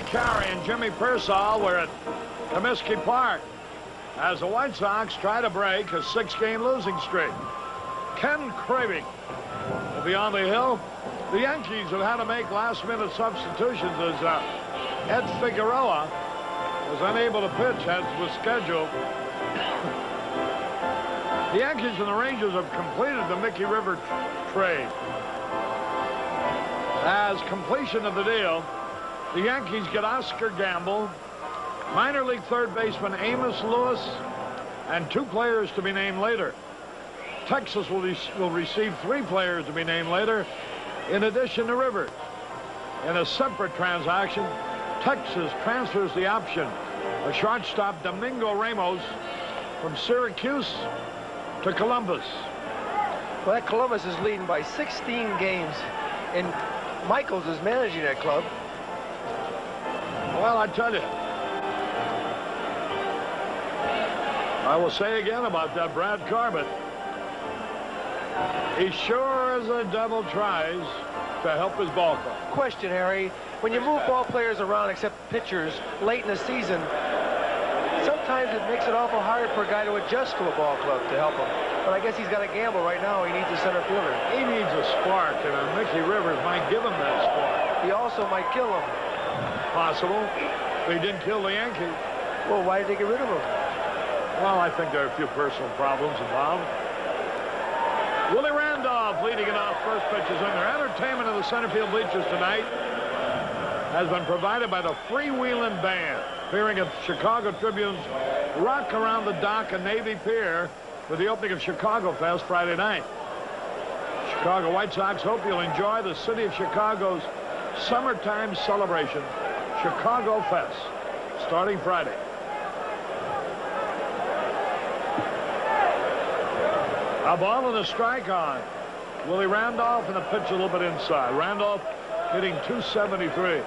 Harry Carey and Jimmy Pearsall were at Comiskey Park as the White Sox try to break a 6-game losing streak. Ken Craving will be on the hill. The Yankees have had to make last-minute substitutions as Ed Figueroa was unable to pitch as was scheduled. The Yankees and the Rangers have completed the Mickey River trade. As completion of the deal, the Yankees get Oscar Gamble, minor league third baseman Amos Lewis, and 2 players to be named later. Texas will receive 3 players to be named later, in addition to Rivers. In a separate transaction, Texas transfers the option of shortstop Domingo Ramos from Syracuse to Columbus. Well, that Columbus is leading by 16 games, and Michaels is managing that club. Well, I tell you, I will say again about that Brad Corbett. He sure as the devil tries to help his ball club. Question, Harry. When you move ball players around, except pitchers, late in the season, sometimes it makes it awful hard for a guy to adjust to a ball club to help him. But I guess he's got to gamble right now. He needs a center fielder. He needs a spark, and Mickey Rivers might give him that spark. He also might kill him. Possible. But he didn't kill the Yankees. Well, why did they get rid of him? Well, I think there are a few personal problems involved. Willie Randolph leading it off. First pitch is in there. Entertainment in the center field bleachers tonight has been provided by the Freewheelin' Band, appearing at Chicago Tribune's Rock Around the Dock and Navy Pier for the opening of Chicago Fest Friday night. Chicago White Sox hope you'll enjoy the city of Chicago's summertime celebration, Chicago Fest, starting Friday. A ball and a strike on Willie Randolph, and a pitch a little bit inside. Randolph hitting .273.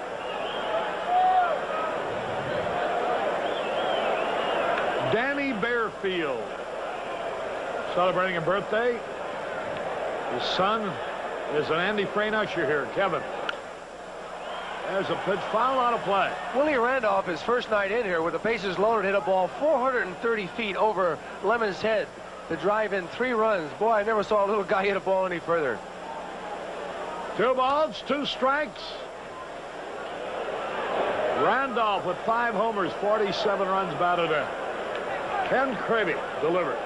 Danny Bearfield celebrating a birthday. His son is an Andy Frayne usher here, Kevin. There's a pitch, foul out of play. Willie Randolph, his first night in here with the bases loaded, hit a ball 430 feet over Lemon's head to drive in 3 runs. Boy, I never saw a little guy hit a ball any further. 2 balls, 2 strikes. Randolph with 5 homers, 47 runs batted in. Ken Craving delivered.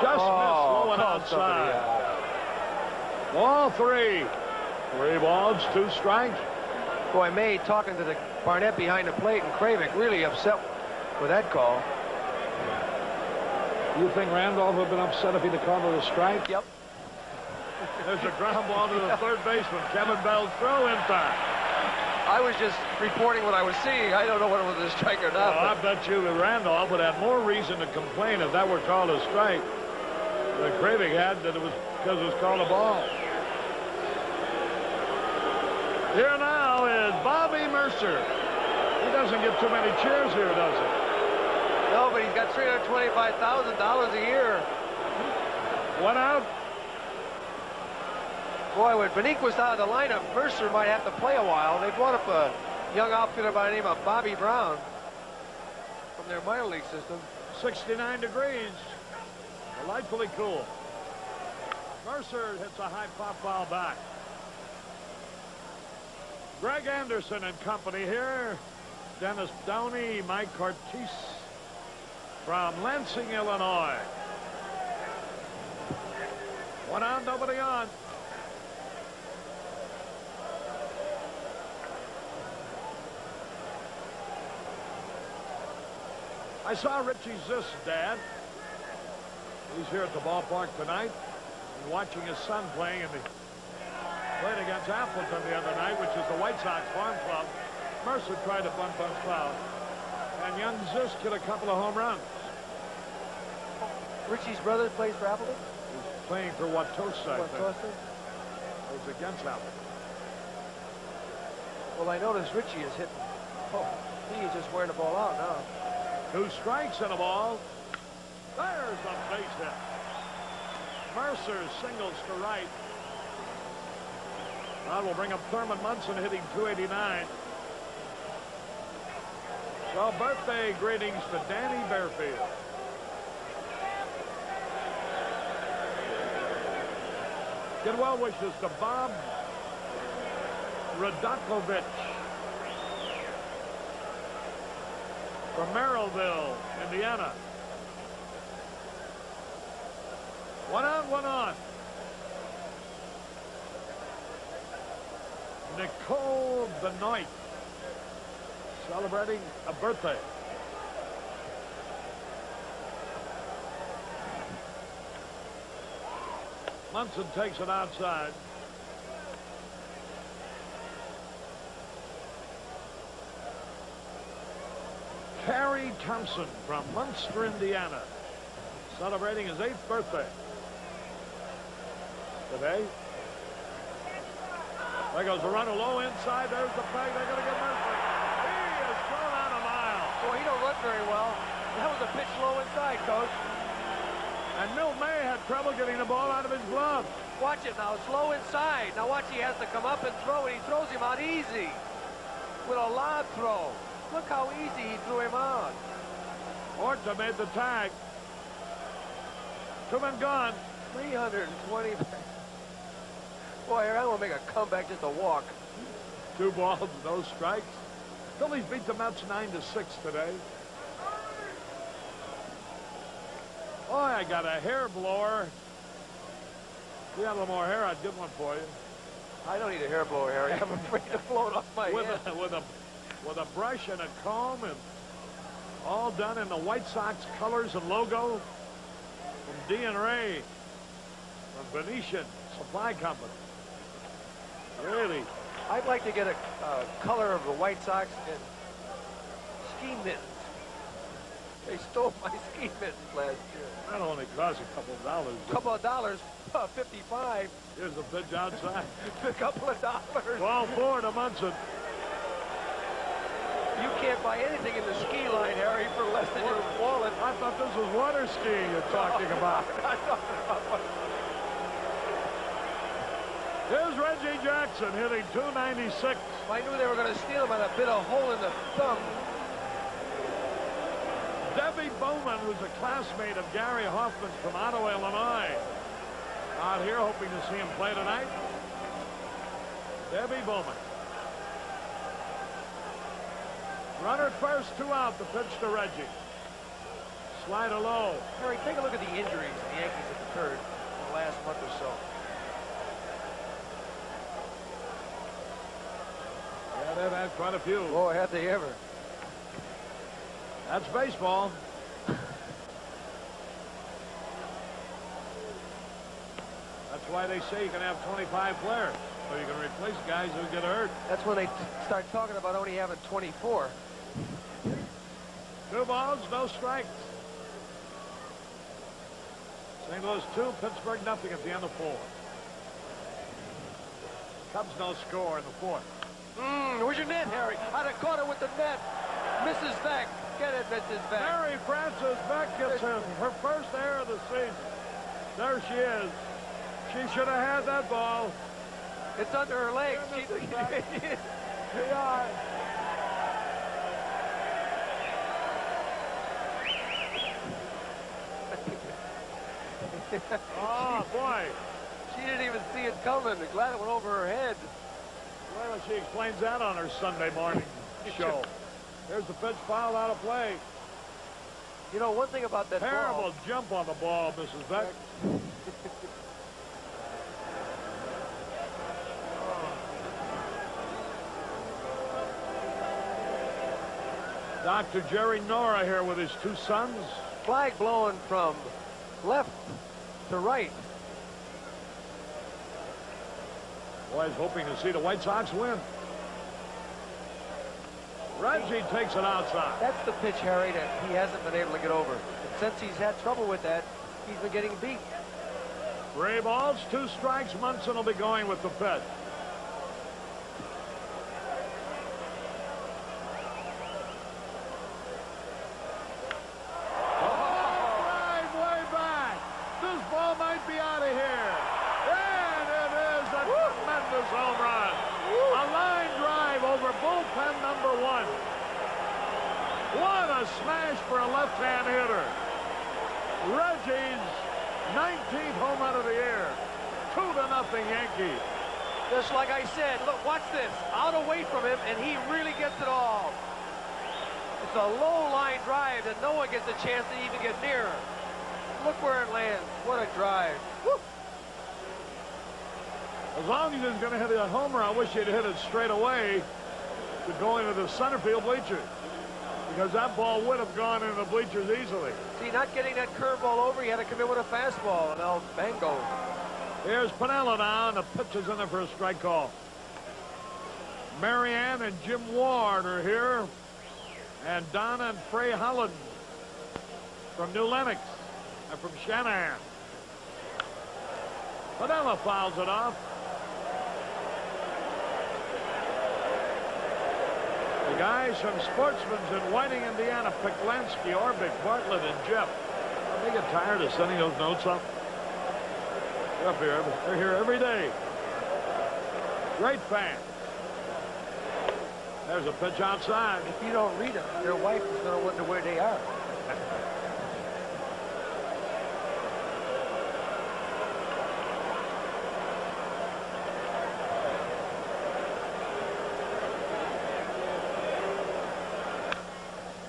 Just missed, low and outside. Ball 3. 3 balls, 2 strikes. Boy, May talking to the Barnett behind the plate, and Craving really upset with that call. You think Randolph would have been upset if he'd have called it a strike? Yep. There's a ground ball to the third baseman. Kevin Bell's throw in time. I was just reporting what I was seeing. I don't know whether it was a strike or not. Well, I bet you that Randolph would have more reason to complain if that were called a strike than Craving had, that it was because it was called a ball. Here now is Bobby Mercer. He doesn't get too many cheers here, does he? No, but he's got $325,000 a year. 1 out. Boy, when Benique was out of the lineup, Mercer might have to play a while. They brought up a young outfielder by the name of Bobby Brown from their minor league system. 69 degrees. Delightfully cool. Mercer hits a high pop foul back. Greg Anderson and company here. Dennis Downey, Mike Cortese from Lansing, Illinois. 1 out, nobody on. I saw Richie Zisk's dad. He's here at the ballpark tonight and watching his son playing in the played against Appleton the other night, which is the White Sox farm club. Mercer tried to bunt foul, and young Zisk hit a couple of home runs. Richie's brother plays for Appleton? He's playing for Wautosa, I think. Wautosa? He's against Appleton. Well, I noticed Richie is hitting. Oh, he is just wearing the ball out now. 2 strikes and a ball. There's a base hit. Mercer singles to right. That will bring up Thurmon Munson hitting .289. Well, birthday greetings to Danny Bearfield. Good well wishes to Bob Radakovich from Merrillville, Indiana. One out, one on. Nicole Benoit celebrating a birthday. Munson takes it outside. Harry Thompson from Munster, Indiana, celebrating his 8th birthday today. There goes the runner low inside. There's the play. They're going to get Munson. He is thrown out a mile. Boy, he don't run very well. That was a pitch low inside, Coach. And Milt May had trouble getting the ball out of his glove. Watch it now. It's low inside. Now watch, he has to come up and throw it. He throws him out easy with a lob throw. Look how easy he threw him out. Orta made the tag. 2 men gone. 320. Boy, I want to make a comeback just to walk. 2 balls, no strikes. Phillies beat the Mets 9-6 today. Boy, I got a hair blower. If you had a little more hair, I'd get one for you. I don't need a hair blower, Harry. I'm afraid to blow it off my head. With a brush and a comb, and all done in the White Sox colors and logo from D and Ray from Venetian Supply Company. Really, I'd like to get a color of the White Sox in ski mittens. They stole my ski mittens last year. that only cost a couple of dollars. A couple of dollars, 55. Here's the pitch outside. A couple of dollars. 12-4 to Munson. You can't buy anything in the ski line, Harry, for less than your wallet. I thought this was water skiing you're talking about. Here's Reggie Jackson hitting .296. I knew they were going to steal him on a bit of hole in the thumb. Debbie Bowman, who's a classmate of Gary Hoffman from Ottawa, Illinois, out here hoping to see him play tonight. Debbie Bowman. Runner at first, 2 out. The pitch to Reggie. Slider low. Harry, take a look at the injuries the Yankees have occurred in the last month or so. Yeah, they've had quite a few. Boy, have they ever. That's baseball. That's why they say you can have 25 players, so you can replace guys who get hurt. That's when they start talking about only having 24. 2 balls, no strikes. St. Louis 2, Pittsburgh nothing at the end of 4. Cubs no score in the 4th. Where's your net, Harry? I'd have caught it with the net. Mrs. Beck. Get it, Mrs. Beck. Mary Frances Beck gets her first error of the season. There she is. She should have had that ball. It's under her legs. Oh, boy. She didn't even see it coming. Glad it went over her head. Well, she explains that on her Sunday morning show. There's the pitch fouled out of play. You know, one thing about that Terrible ball. jump on the ball, Mrs. Beck. Dr. Jerry Nora here with his 2 sons. Flag blowing from left to right. Boys hoping to see the White Sox win. Reggie takes it outside. That's the pitch, Harry, that he hasn't been able to get over. And since he's had trouble with that, he's been getting beat. 3 balls, 2 strikes. Munson will be going with the pitch. Drive way back. This ball might be out of here. And it is a tremendous home run. A line drive over bullpen number 1. What a smash for a left-hand hitter. Reggie's 19th home run of the year. 2-0 Yankees. Just like I said, look, watch this. Out away from him, and he really gets it all. It's a low line drive that no one gets a chance to even get near. Look where it lands. What a drive. Woo. As long as he's going to hit a homer, I wish he'd hit it straight away to go into the center field bleachers, because that ball would have gone into the bleachers easily. See, not getting that curveball over, he had to come in with a fastball, and now bang goes. Here's Pinella now, and the pitch is in there for a strike call. Marianne and Jim Ward are here, and Donna and Frey Holland from New Lenox and from Shanahan. Pinella fouls it off. The guys from Sportsman's in Whiting, Indiana, Peklansky, Orbick, Bartlett, and Jeff. They get tired of sending those notes up. They're up here. They're here every day. Great fans. There's a pitch outside. If you don't read them, your wife is going to wonder where they are.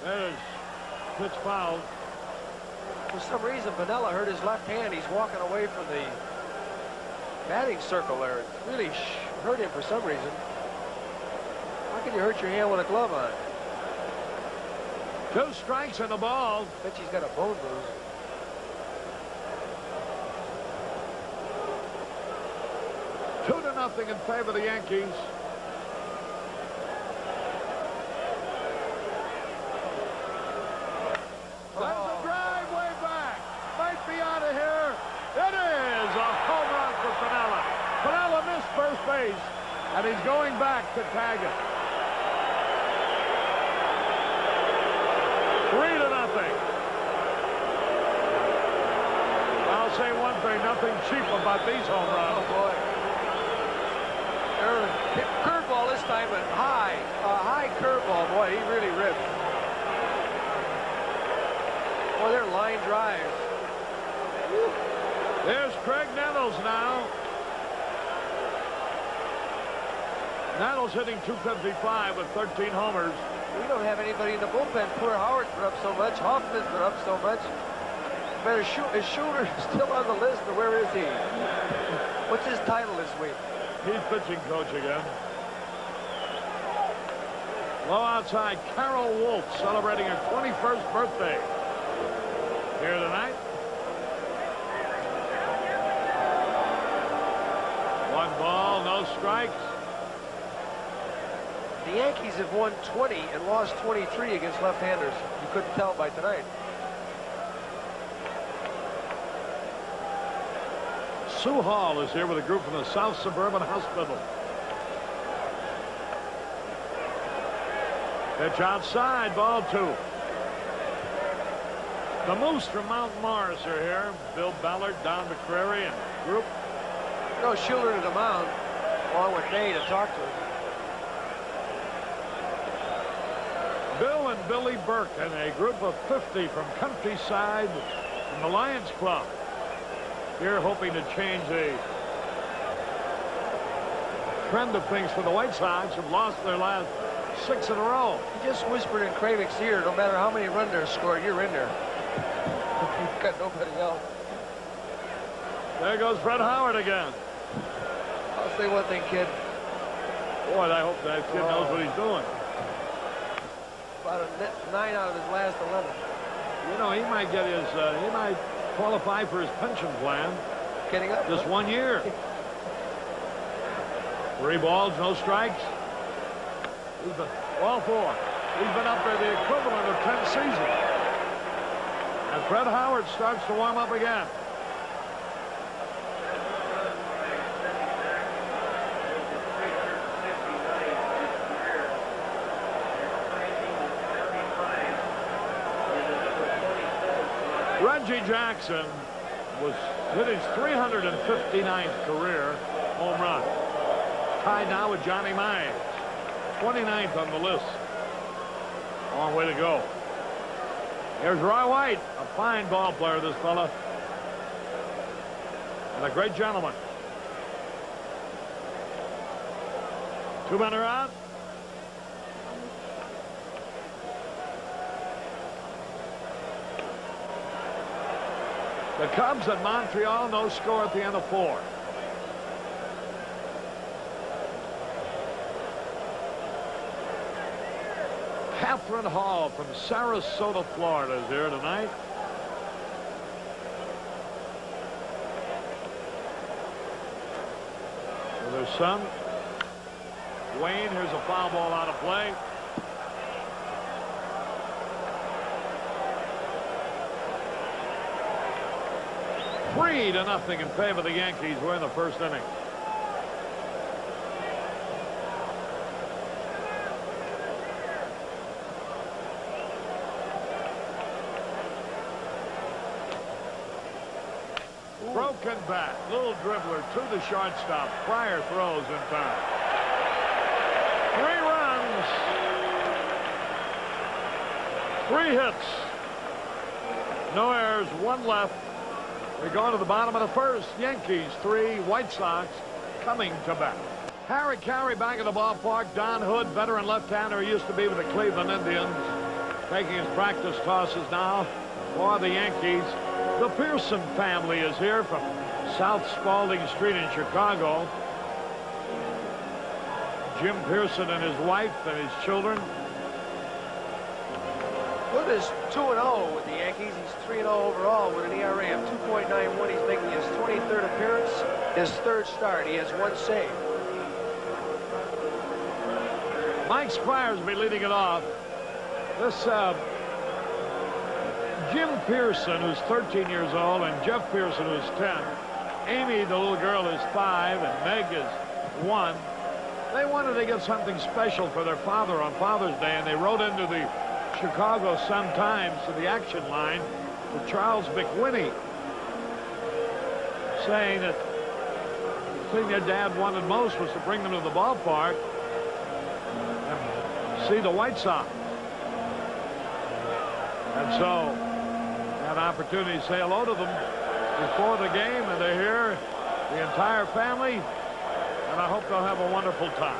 There's pitch foul. For some reason, Pinella hurt his left hand. He's walking away from the batting circle there. It really hurt him for some reason. How can you hurt your hand with a glove on? 2 strikes and a ball. Bet he's got a bone bruise. Two to nothing in favor of the Yankees. There's a drive way back. Might be out of here. It is a home run for Pinella. Pinella missed first base, and he's going back to tag it. 3-0. I'll say one thing, nothing cheap about these home runs. Oh, boy. Curveball this time, but high. A high curveball. Boy, he really ripped. Boy, they're line drives. Woo. There's Craig Nettles now. Nettles hitting .255 with 13 homers. We don't have anybody in the bullpen. Poor Howard put up so much. Hoffman's put up so much. Better shoot. Is Shooter still on the list, or where is he? What's his title this week? He's pitching coach again. Low outside, Carol Wolf celebrating her 21st birthday here tonight. 1 ball, no strikes. The Yankees have won 20 and lost 23 against left-handers. You couldn't tell by tonight. Sue Hall is here with a group from the South Suburban Hospital. Pitch outside, ball 2. The Moose from Mount Morris are here. Bill Ballard, Don McCrary, and group. No Shooter to the mound, along with Day to talk to him. Bill and Billy Burke and a group of 50 from Countryside from the Lions Club. Here hoping to change the trend of things for the White Sox, who've lost their last 6 in a row. He just whispered in Kravik's ear, no matter how many runs they're scored, you're in there. You've got nobody else. There goes Fred Howard again. I'll say one thing, kid. Boy, I hope that kid knows what he's doing. About a 9 out of his last 11. You know, he might get his, he might qualify for his pension plan. Getting up. Just 1 year. 3 balls, no strikes. He's been, all 4. He's been up there the equivalent of 10 seasons. And Fred Howard starts to warm up again. Reggie Jackson was hit his 359th career home run. Tied now with Johnny Mize, 29th on the list. Long way to go. Here's Roy White, a fine ball player, this fella. And a great gentleman. 2 men are out. The Cubs at Montreal, no score at the end of 4. Catherine Hall from Sarasota, Florida is here tonight. With her son, Wayne. Here's a foul ball out of play. Three to nothing in favor of the Yankees. We're in the first inning. Broken bat, little dribbler to the shortstop. Pryor throws in time. 3 runs, 3 hits, no errors, 1 left. We go to the bottom of the first. Yankees 3, White Sox coming to bat. Harry Carey back at the ballpark. Don Hood, veteran left-hander, used to be with the Cleveland Indians, taking his practice tosses now for the Yankees. The Pearson family is here from South Spalding Street in Chicago. Jim Pearson and his wife and his children. Hood is 2-0 with the Yankees. He's 3-0 overall with an ERA of 2.91. He's making his 23rd appearance, his 3rd start. He has 1 save. Mike Squires will be leading it off. This Jim Pearson, who's 13 years old, and Jeff Pearson, who's 10. Amy, the little girl, is 5, and Meg is 1. They wanted to get something special for their father on Father's Day, and they wrote into the Chicago Sun-Times to the action line to Charles McWhinney, saying that the thing their dad wanted most was to bring them to the ballpark and see the White Sox. And so, had an opportunity to say hello to them before the game, and they're here, the entire family, and I hope they'll have a wonderful time.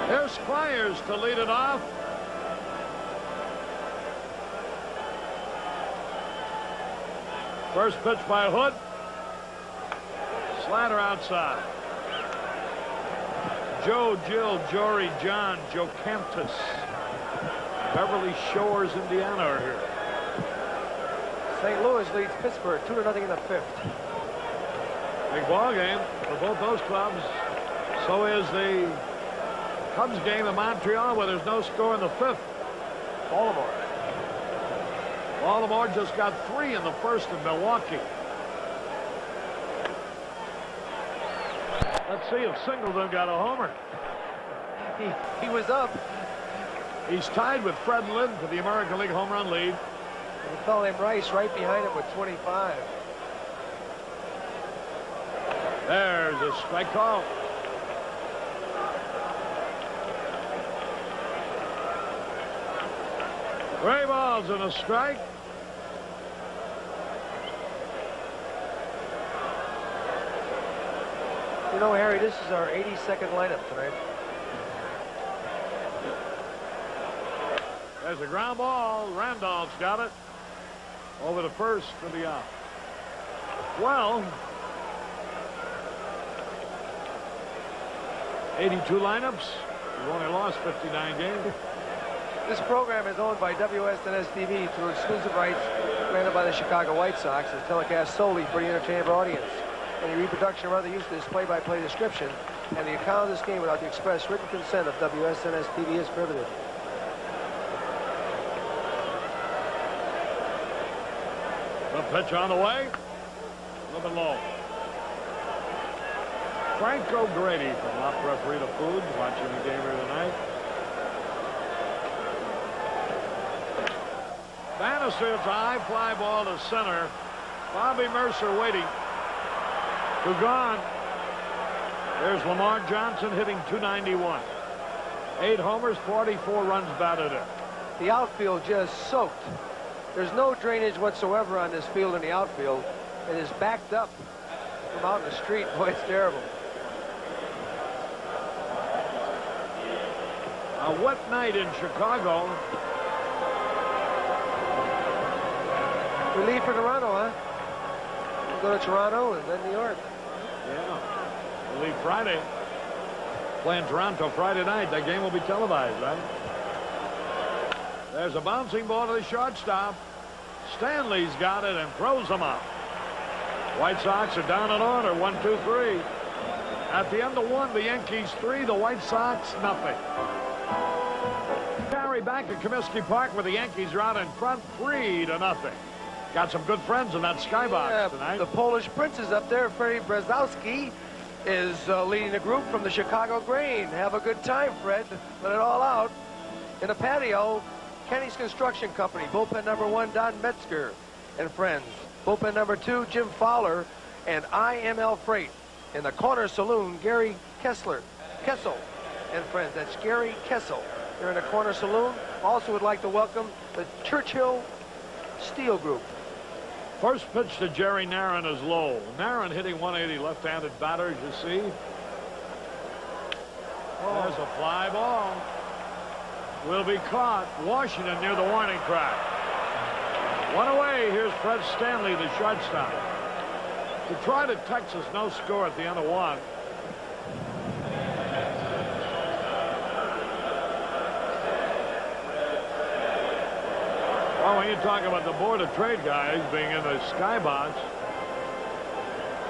Here's Squires to lead it off. First pitch by Hood. Slider outside. Joe, Jill, Jory, John, Joe Campus, Beverly Shores, Indiana are here. St. Louis leads Pittsburgh 2-0 in the 5th. Big ball game for both those clubs. So is the Cubs game in Montreal, where there's no score in the 5th. Baltimore. Baltimore just got 3 in the 1st in Milwaukee. Let's see if Singleton got a homer. He was up. He's tied with Fred Lynn for the American League home run lead. And a fellow named Rice right behind him with 25. There's a strike call. Three balls and a strike. You know, Harry, this is our 82nd lineup tonight. There's a ground ball. Randolph's got it. Over the first for the out. Well, 82 lineups. We've only lost 59 games. This program is owned by WSNS-TV through exclusive rights granted by the Chicago White Sox. It's telecast solely for the entertainment audience. Any reproduction or other use of this play-by-play description and the account of this game without the express written consent of WSNS-TV is prohibited. The pitch on the way. A little bit low. Frank O'Grady from Opera Frida Foods watching the game here tonight. Bannister, it's a high fly ball to center. Bobby Mercer waiting. Who gone. There's Lamar Johnson hitting .291. 8 homers, 44 runs batted in. The outfield just soaked. There's no drainage whatsoever on this field in the outfield. It is backed up from out in the street. Boy, it's terrible. A wet night in Chicago. We leave for Toronto, huh? We'll go to Toronto and then New York. Yeah. We'll leave Friday. Playing Toronto Friday night. That game will be televised, right? There's a bouncing ball to the shortstop. Stanley's got it and throws them up. White Sox are down in order. 1-2-3. At the end of 1, the Yankees 3, the White Sox nothing. Carry back at Comiskey Park where the Yankees are out in front 3-0. Got some good friends in that skybox tonight. The Polish Prince is up there. Freddie Brzezowski is leading the group from the Chicago Grain. Have a good time, Fred. Let it all out. In the patio, Kenny's Construction Company. Bullpen number 1, Don Metzger and friends. Bullpen number 2, Jim Fowler and IML Freight. In the corner saloon, Gary Kessel and friends. That's Gary Kessel. They're in the corner saloon. Also would like to welcome the Churchill Steel Group. First pitch to Jerry Narron is low. Narron hitting .180, left-handed batter, as you see. There's a fly ball. Will be caught. Washington near the warning track. 1 away. Here's Fred Stanley, the shortstop. Detroit at Texas, no score at the end of 1. Well, when you talk about the Board of Trade guys being in the skybox,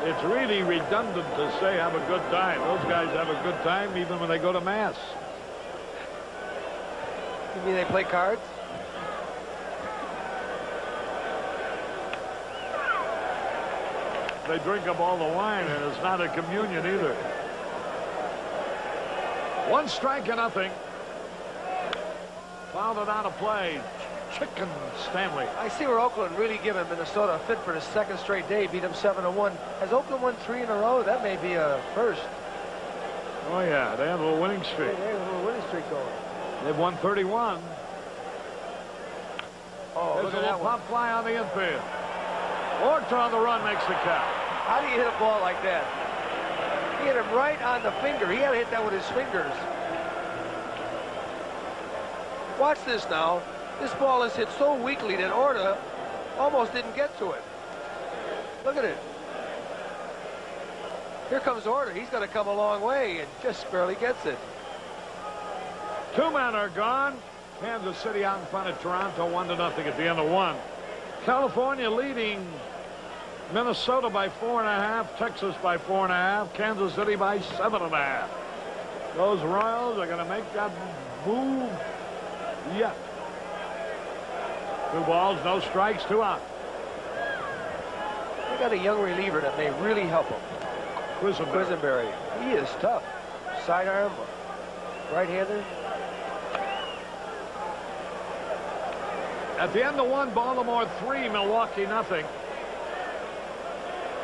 it's really redundant to say have a good time. Those guys have a good time even when they go to Mass. You mean they play cards? They drink up all the wine, and it's not a communion either. 1 strike and nothing. Fouled it out of play. Chicken Stanley. I see where Oakland really giving Minnesota a fit for the 2nd straight day. Beat them 7-1. Has Oakland won 3 in a row? That may be a first. Oh, yeah. They have a little winning streak. They have a little winning streak going. They've won 31. Oh, there's look a at little that pop fly on the infield. Orton on the run makes the catch. How do you hit a ball like that? He hit him right on the finger. He had to hit that with his fingers. Watch this now. This ball is hit so weakly that Orta almost didn't get to it. Look at it. Here comes Orta. He's going to come a long way and just barely gets it. 2 men are gone. Kansas City out in front of Toronto 1-0 at the end of 1. California leading Minnesota by 4.5, Texas by 4.5, Kansas City by 7.5. Those Royals are going to make that move yet. 2 balls, no strikes, 2 out. They got a young reliever that may really help him. Quisenberry. He is tough. Sidearm, right-hander. At the end of 1, Baltimore 3, Milwaukee nothing.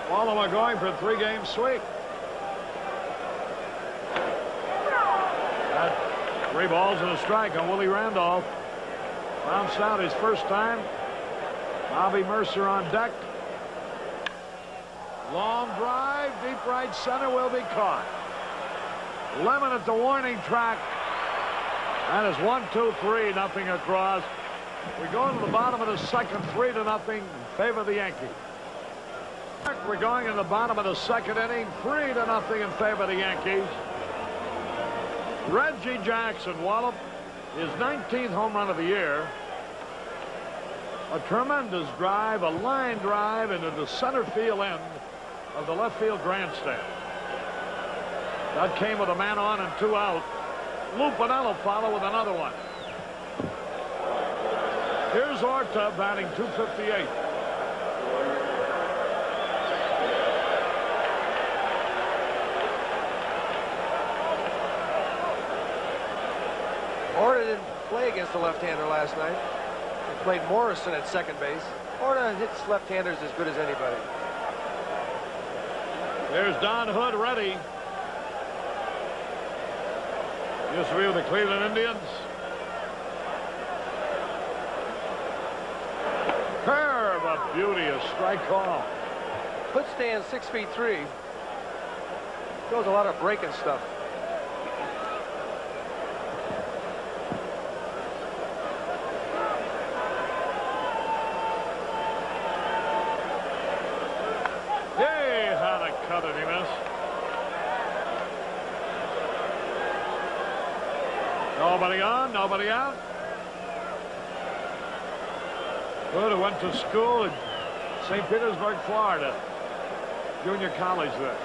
Baltimore going for a 3-game sweep. That 3 balls and a strike on Willie Randolph. Bounced out his first time. Bobby Mercer on deck. Long drive, deep right center, will be caught. Lemon at the warning track. That is 1-2-3, nothing across. We're going to the bottom of the 2nd, 3-0 in favor of the Yankees. We're going in the bottom of the 2nd inning, 3-0 in favor of the Yankees. Reggie Jackson walloped his 19th home run of the year. A tremendous drive, a line drive into the center field end of the left field grandstand. That came with a man on and 2 out. Lou Piniella follow with another one. Here's Orta batting .258. Orta didn't play against the left-hander last night. He played Morrison at second base. Orta hits left-handers as good as anybody. There's Don Hood ready. Used to be with the Cleveland Indians. Curve, a beauty, a strike call. Could stand 6'3". Throws a lot of breaking stuff. Yay, how to cut it, he missed. Nobody on, nobody out. Good, went to school in St. Petersburg, Florida. Junior college there.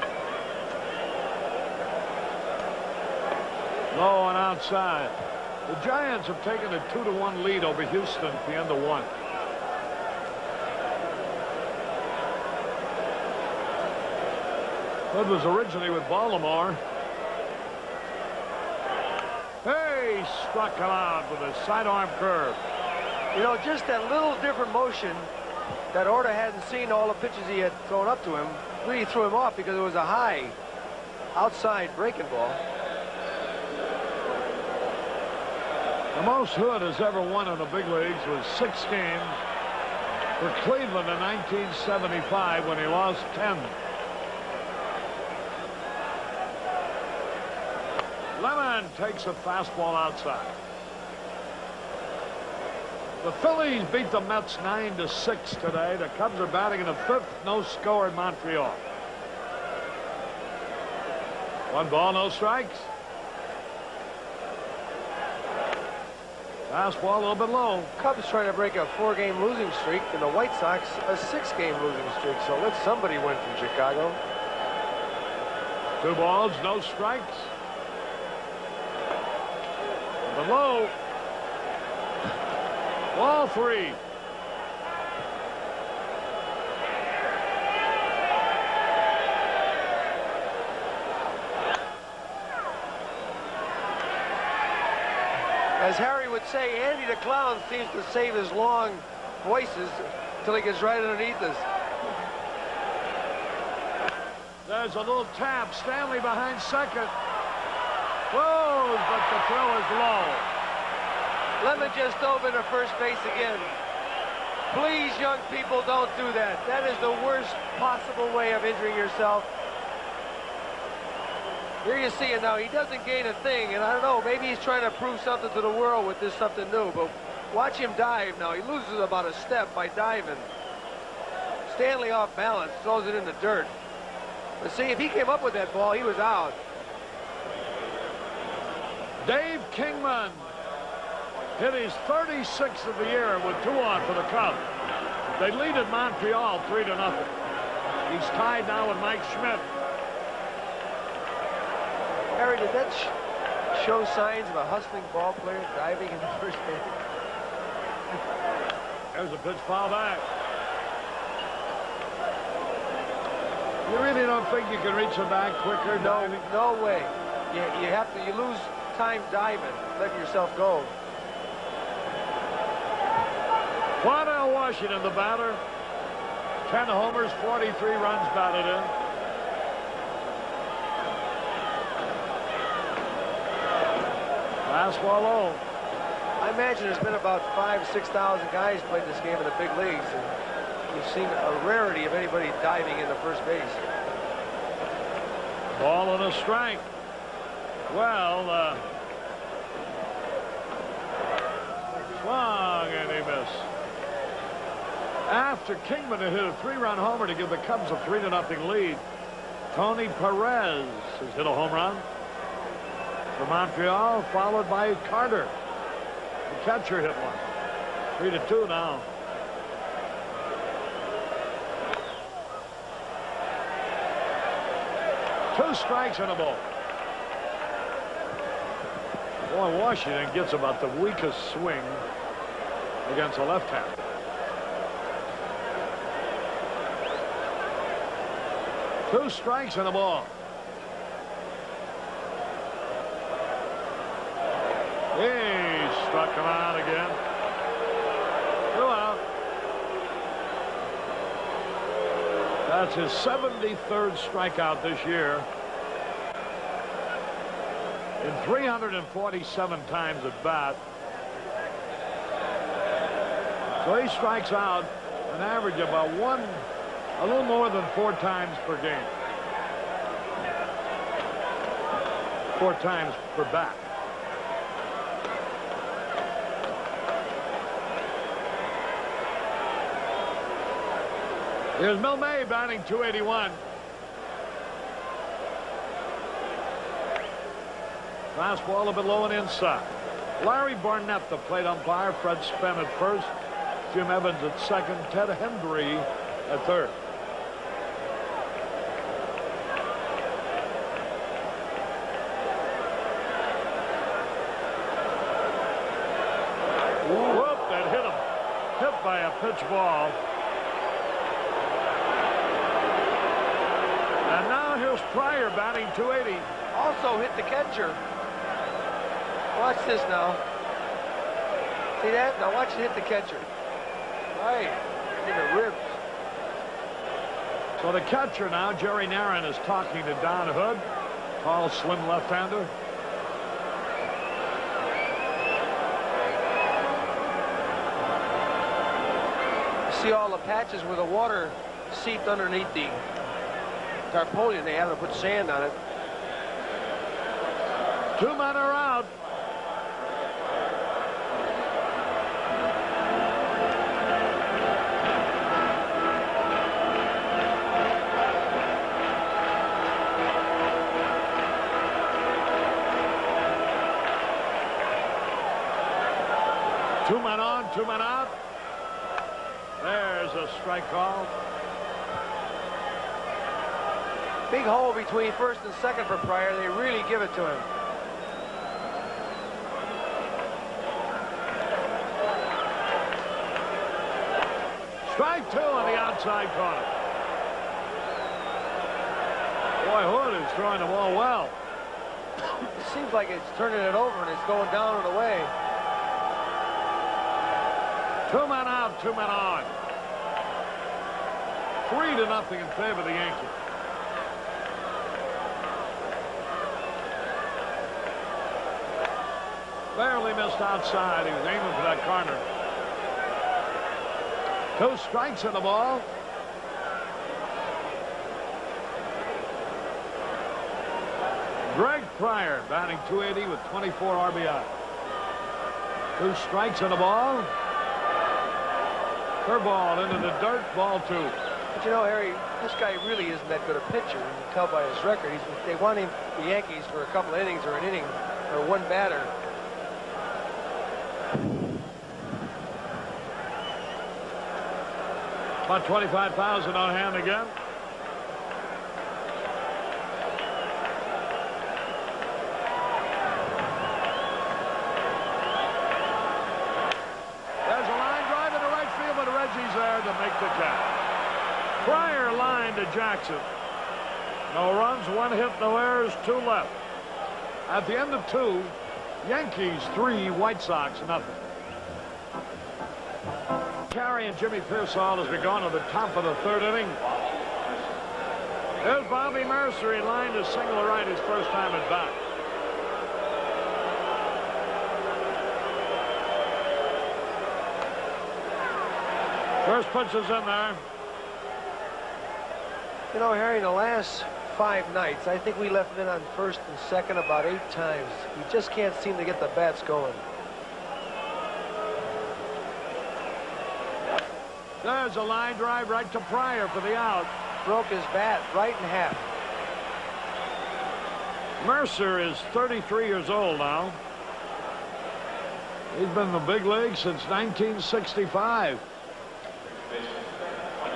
Low and outside. The Giants have taken a 2-1 lead over Houston at the end of one. Hood was originally with Baltimore. Hey, struck him out with a sidearm curve. You know, just that little different motion that Orta hadn't seen all the pitches he had thrown up to him really threw him off because it was a high outside breaking ball. The most Hood has ever won in the big leagues was 6 games for Cleveland in 1975 when he lost 10. Lemon takes a fastball outside. The Phillies beat the Mets 9-6 today. The Cubs are batting in the 5th, no score in Montreal. 1 ball, no strikes. Fastball a little bit low. Cubs trying to break a 4-game losing streak, and the White Sox a 6-game losing streak. So let somebody win from Chicago. 2 balls, no strikes. The low. Ball 3. As Harry would say, Andy the Clown seems to save his long voices till he gets right underneath us. There's a little tap. Stanley behind second. Whoa, but the throw is low. Lemon just dove into first base again. Please, young people, don't do that. That is the worst possible way of injuring yourself. Here you see it now. He doesn't gain a thing, and I don't know, maybe he's trying to prove something to the world with this something new, but watch him dive now. He loses about a step by diving. Stanley off balance, throws it in the dirt. But see, if he came up with that ball, he was out. Dave Kingman hit his 36th of the year with 2 on for the Cubs. They lead at Montreal 3-0. He's tied now with Mike Schmidt. Harry, did that show signs of a hustling ball player diving in the first base? There's a pitch foul back. You really don't think you can reach the bag quicker diving? No way. You have to. You lose time diving, letting yourself go. Quanell Washington, the batter. 10 homers, 43 runs batted in. Fastball low. I imagine there's been about 5,000 to 6,000 guys played this game in the big leagues, and you've seen a rarity of anybody diving into first base. Ball and a strike. Well, swung and he missed. After Kingman had hit a 3-run homer to give the Cubs a 3-0 lead, Tony Perez has hit a home run for Montreal, followed by Carter. The catcher hit one. 3-2 now. Two strikes and a ball. Boy, Washington gets about the weakest swing against a left-hander. Two strikes and a ball. He struck him out again. 2 out. That's his 73rd strikeout this year. in 347 times at bat. So he strikes out an average about a little more than 4 times per game. 4 times per bat. Here's Milne batting .281. Fastball a bit low and inside. Larry Barnett, the plate umpire. Fred Spen at first. Jim Evans at second. Ted Hendry at third. Whoop, that hit him. Hit by a pitch ball. And now here's Pryor batting .280. Also hit the catcher. Watch this now. See that? Now watch it hit the catcher. Right. In the ribs. So the catcher now, Jerry Narron, is talking to Don Hood. Tall, slim left-hander. See all the patches where the water seeped underneath the tarpaulin. They had to put sand on it. 2 men are out. Two men on, 2 men out. There's a strike call. Big hole between first and second for Pryor. They really give it to him. Strike 2 on the outside corner. Boy, Hood is throwing the ball well. It seems like it's turning it over and it's going down and away. 2 men out, 2 men on. 3-0 in favor of the Yankees. Barely missed outside. He was aiming for that corner. 2 strikes in the ball. Greg Pryor batting .280 with 24 RBI. 2 strikes in the ball. Curveball into the dirt, ball 2. But you know, Harry, this guy really isn't that good a pitcher. You can tell by his record. They want him, the Yankees, for a couple of innings or an inning or 1 batter. About 25,000 on hand again. There's a line drive into right field, but Reggie's there to make the catch. Pryor line to Jackson. No runs, 1 hit, no errors, 2 left. At the end of 2, Yankees 3, White Sox 0. Carey and Jimmy Pearsall as we go to the top of the 3rd inning. There's Bobby Mercer. He lined a single right his first time at bat. First pitch is in there. You know, Harry, in the last 5 nights, I think we left in on first and second about 8 times. We just can't seem to get the bats going. There's a line drive right to Pryor for the out. Broke his bat right in half. Mercer is 33 years old now. He's been in the big leagues since 1965.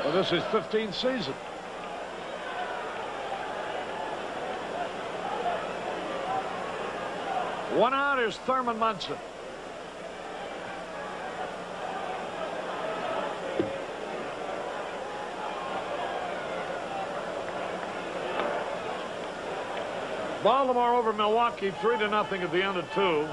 Well, this is his 15th season. One out is Thurmon Munson. Baltimore over Milwaukee 3-0 at the end of 2.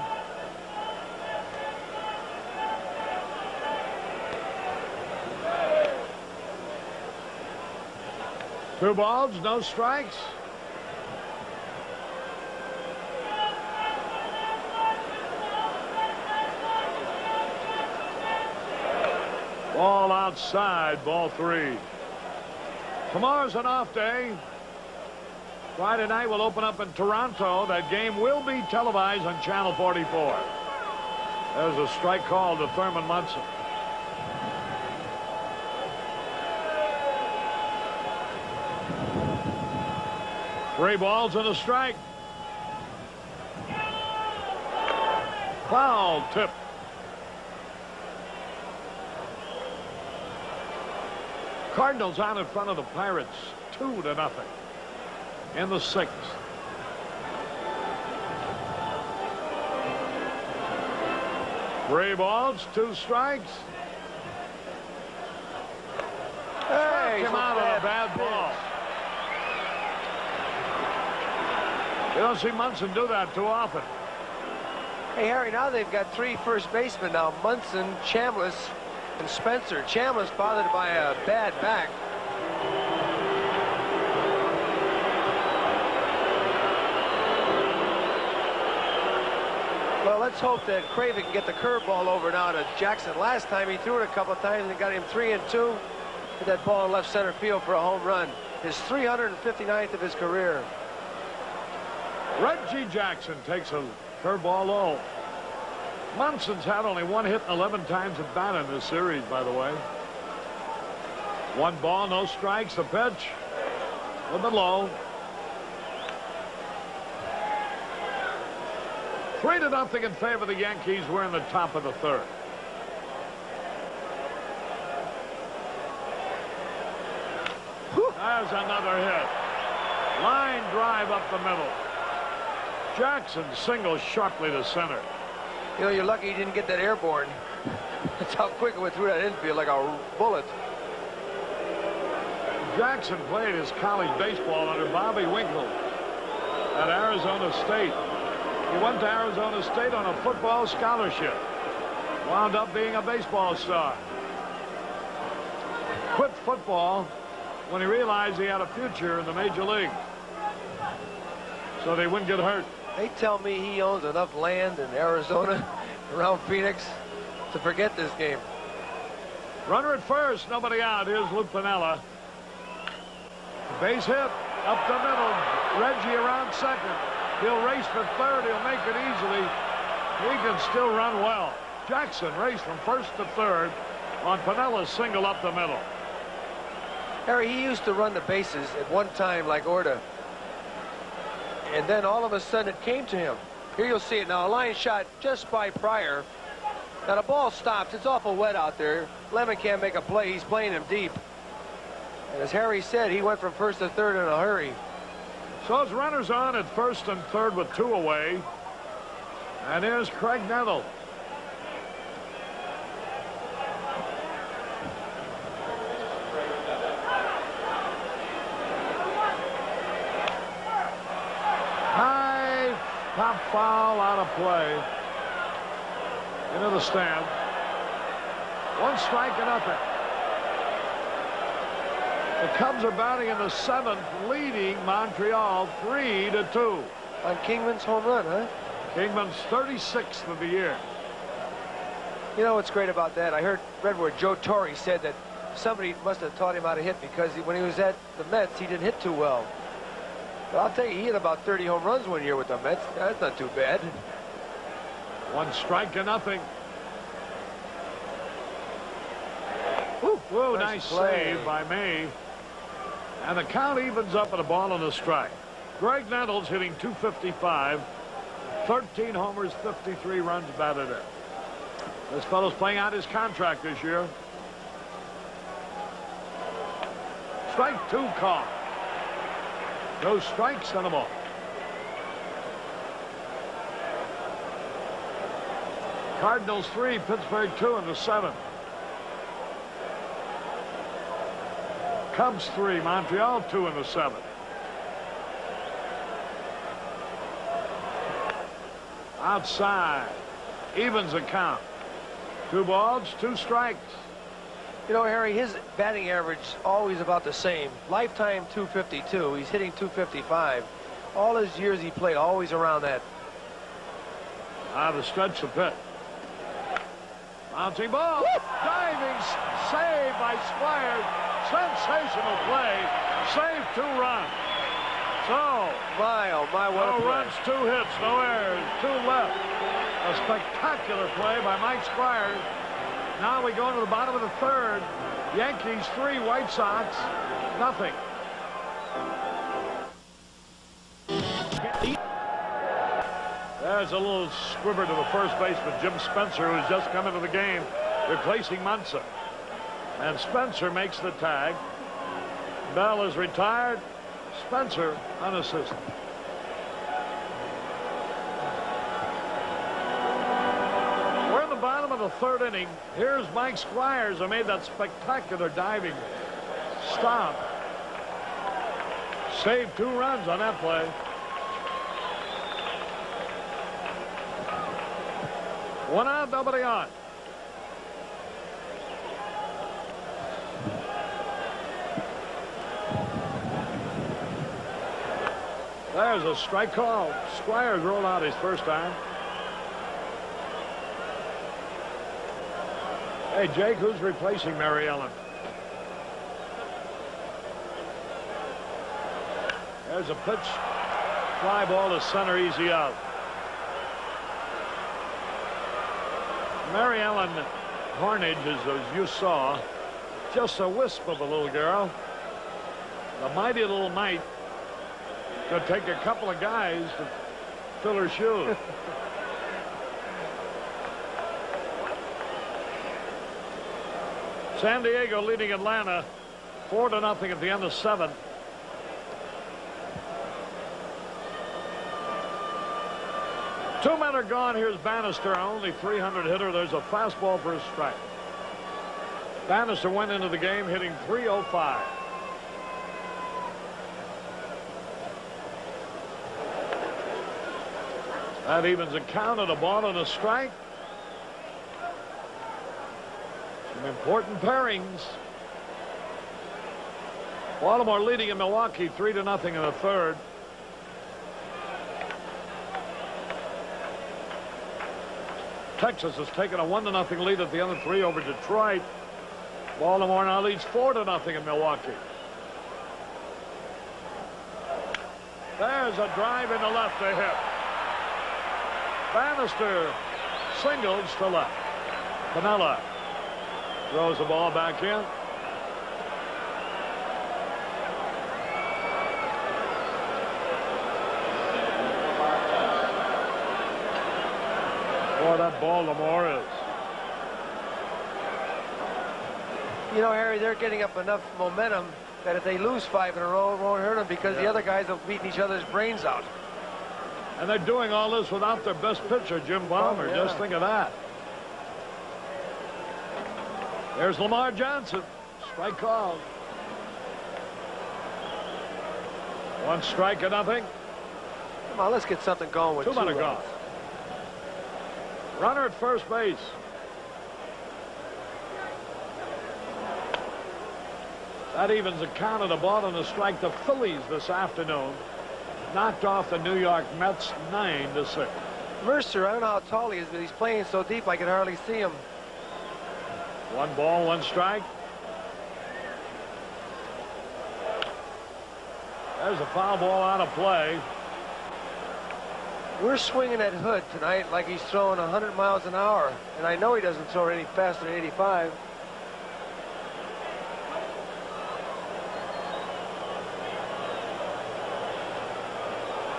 Two balls, no strikes. All outside, ball 3. Tomorrow's an off day. Friday night will open up in Toronto. That game will be televised on Channel 44. There's a strike call to Thurmon Munson. Three balls and a strike. Foul tip. Cardinals out in front of the Pirates 2-0 in the 6th. Three balls, 2 strikes. Hey, Came out on a bad ball. You don't see Munson do that too often. Hey, Harry, now they've got 3 first basemen now. Munson, Chambliss, and Spencer. Chambliss bothered by a bad back. Well, let's hope that Craven can get the curveball over now to Jackson. Last time he threw it a couple of times and got him 3-2. Hit that ball in left center field for a home run. His 359th of his career. Reggie Jackson takes a curveball low. Munson's had only 1 hit and 11 times at bat in this series, by the way. 1 ball, no strikes. The pitch, a little bit low. 3-0 in favor of the Yankees. We're in the top of the 3rd. There's another hit. Line drive up the middle. Jackson singles sharply to center. You know, you're lucky he didn't get that airborne. That's how quick it went through that infield, like a bullet. Jackson played his college baseball under Bobby Winkle at Arizona State. He went to Arizona State on a football scholarship. Wound up being a baseball star. Quit football when he realized he had a future in the major league, so they wouldn't get hurt. They tell me he owns enough land in Arizona around Phoenix to forget this game. Runner at first, nobody out. Here's Lou Piniella. Base hit up the middle. Reggie around second. He'll race for third. He'll make it easily. He can still run well. Jackson raced from first to third on Piniella's single up the middle. Harry, he used to run the bases at one time like Orta. And then all of a sudden it came to him. Here you'll see it now. A line shot just by Pryor. Now the ball stops. It's awful wet out there. Lemon can't make a play. He's playing him deep. And as Harry said, he went from first to third in a hurry. So it's runners on at first and third with 2 away. And here's Craig Nettle. High pop foul out of play. Into the stand. 1 strike and nothing. The Cubs are batting in the 7th, leading Montreal 3-2. On Kingman's home run, huh? Kingman's 36th of the year. You know what's great about that? I read where Joe Torre said that somebody must have taught him how to hit because when he was at the Mets, he didn't hit too well. But I'll tell you, he hit about 30 home runs one year with the Mets. That's not too bad. 1 strike and nothing. Whoa, nice save by May. And the count evens up at a ball and a strike. Greg Nettles hitting .255, 13 homers, 53 runs batted in. This fellow's playing out his contract this year. Strike 2 call. No strikes and a ball. Cardinals 3, Pittsburgh 2 in the 7th. Cubs 3, Montreal 2 in the 7th. Outside, evens the count. 2 balls, 2 strikes. You know, Harry, his batting average always about the same. Lifetime .252. He's hitting .255. All his years he played, always around that. The stretch the pit. Bouncing ball. Woo! Diving save by Squires. Sensational play. Save 2 runs. So, My, oh my, what a no play. runs, 2 hits, no errors, 2 left. A spectacular play by Mike Squires. Now we go into the bottom of the 3rd. Yankees 3, White Sox nothing. There's a little squibber to the first baseman, Jim Spencer, who's just come into the game, replacing Munson. And Spencer makes the tag. Bell is retired. Spencer unassisted. We're in the bottom of the 3rd inning. Here's Mike Squires, who made that spectacular diving stop. Saved 2 runs on that play. One out, nobody on. There's a strike call. Squires rolled out his first time. Hey, Jake, who's replacing Mary Ellen? There's a pitch. Fly ball to center, easy out. Mary Ellen Hornage is, as you saw, just a wisp of a little girl. The mighty little mite could take a couple of guys to fill her shoes. San Diego leading Atlanta 4-0 at the end of 7. Two men are gone. Here's Bannister, only 300 hitter. There's a fastball for a strike. Bannister went into the game hitting .305. That evens a count at a ball and a strike. Some important pairings. Baltimore leading in Milwaukee 3-0 in the 3rd. Texas has taken a 1-0 lead at the end of 3 over Detroit. Baltimore now leads 4-0 in Milwaukee. There's a drive in the left to hit. Bannister singles to left. Piniella throws the ball back in. Boy, that Baltimore is. You know, Harry, they're getting up enough momentum that if they lose 5 in a row, it won't hurt them because the other guys have beaten each other's brains out. And they're doing all this without their best pitcher, Jim Palmer. Oh, yeah. Just think of that. There's Lamar Johnson. Strike called. 1 strike or nothing. Come on, let's get something going with 2 men are outs. gone. Runner at first base. That evens a count at a ball and a strike. The Phillies this afternoon knocked off the New York Mets 9-6. Mercer, I don't know how tall he is, but he's playing so deep I can hardly see him. 1 ball, 1 strike. There's a foul ball out of play. We're swinging at Hood tonight like he's throwing 100 miles an hour, and I know he doesn't throw any faster than 85.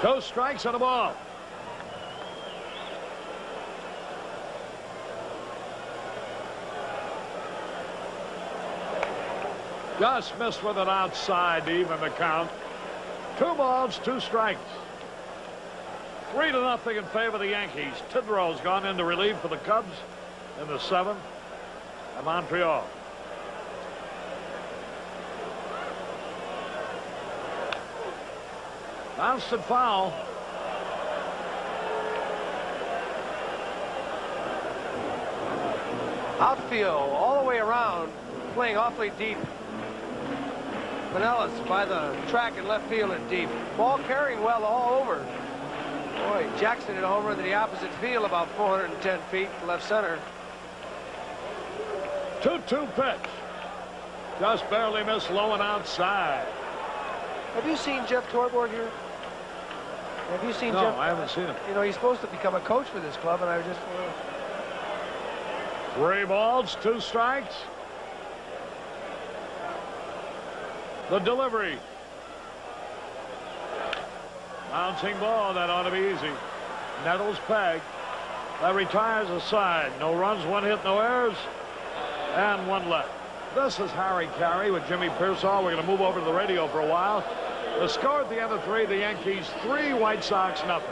Two strikes and a ball. Just missed with it outside to even the count. 2 balls, 2 strikes. 3-0 in favor of the Yankees. Tidrow's gone into relief for the Cubs in the 7th at Montreal. Bounced and foul. Outfield all the way around, playing awfully deep. Pinellas by the track in left field and deep. Ball carrying well all over. Boy, Jackson hit a home run to the opposite field about 410 feet left center. 2-2 pitch. Just barely missed low and outside. Have you seen Jeff Torborg here? Have you seen No, Jeff? I haven't seen him. You know, he's supposed to become a coach for this club, and I just... 3 balls, 2 strikes. The delivery. Bouncing ball, that ought to be easy. Nettles peg. That retires a side. No runs, 1 hit, no errors, and 1 left. This is Harry Carey with Jimmy Pearsall. We're going to move over to the radio for a while. The score at the end of 3, the Yankees 3, White Sox nothing.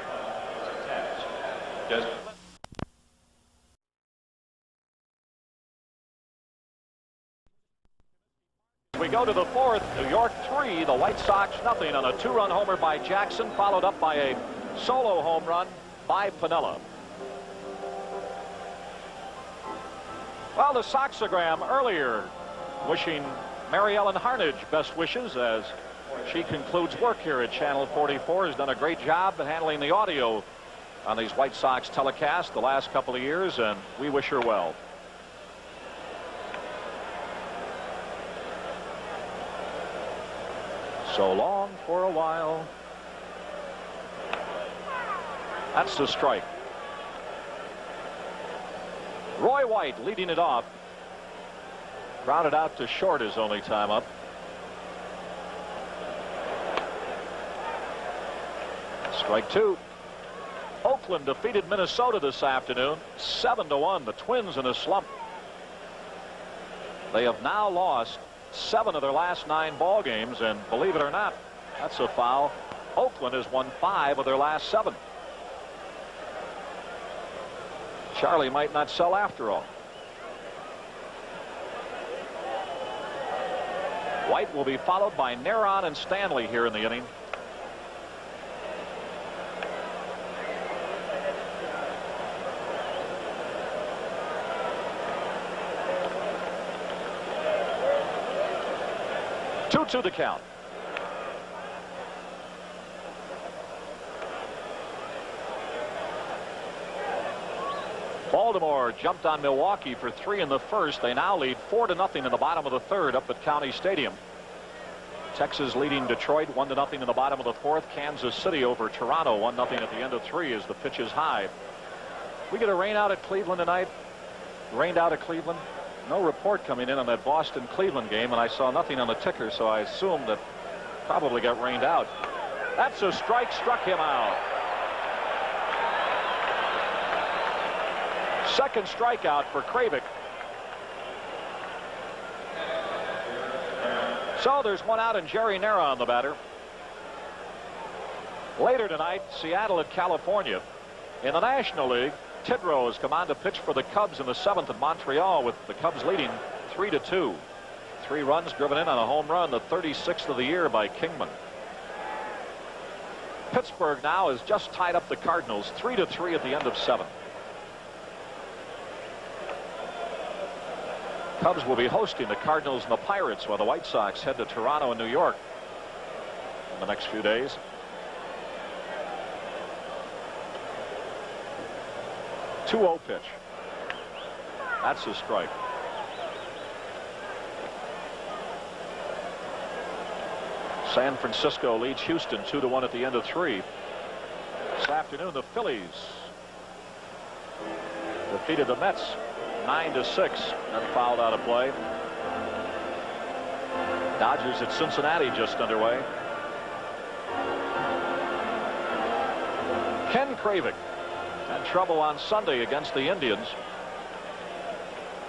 We go to the 4th. New York 3, the White Sox nothing on a 2-run homer by Jackson, followed up by a solo home run by Piniella. Well, the Soxogram earlier wishing Mary Ellen Harnage best wishes as she concludes work here at Channel 44. Has done a great job handling the audio on these White Sox telecasts the last couple of years, and we wish her well. So long for a while. That's the strike. Roy White leading it off. Grounded out to short his only time up. Strike 2. Oakland defeated Minnesota this afternoon 7-1. The Twins in a slump. They have now lost 7 of their last 9 ball games, and believe it or not, that's a foul. Oakland has won 5 of their last 7. Charlie might not sell after all. White will be followed by Neron and Stanley here in the inning. To the count. Baltimore jumped on Milwaukee for 3 in the first. They now lead 4-0 in the bottom of the 3rd up at County Stadium. Texas leading Detroit 1-0 in the bottom of the 4th. Kansas City over Toronto 1-0 at the end of 3 as the pitch is high. We get a rain out at Cleveland tonight. Rained out at Cleveland. No report coming in on that Boston-Cleveland game, and I saw nothing on the ticker, so I assumed that probably got rained out. That's a strike, struck him out. Second strikeout for Kravick. So there's 1 out and Jerry Nera on the batter. Later tonight, Seattle at California. In the National League, Tidrow has come on to pitch for the Cubs in the 7th at Montreal, with the Cubs leading 3-2. 3 runs driven in on a home run, the 36th of the year by Kingman. Pittsburgh now has just tied up the Cardinals 3-3 at the end of 7. Cubs will be hosting the Cardinals and the Pirates while the White Sox head to Toronto and New York in the next few days. Two-0 pitch. That's a strike. San Francisco leads Houston 2-1 at the end of 3. This afternoon, the Phillies defeated the Mets 9-6 and fouled out of play. Dodgers at Cincinnati just underway. Ken Kravick had trouble on Sunday against the Indians.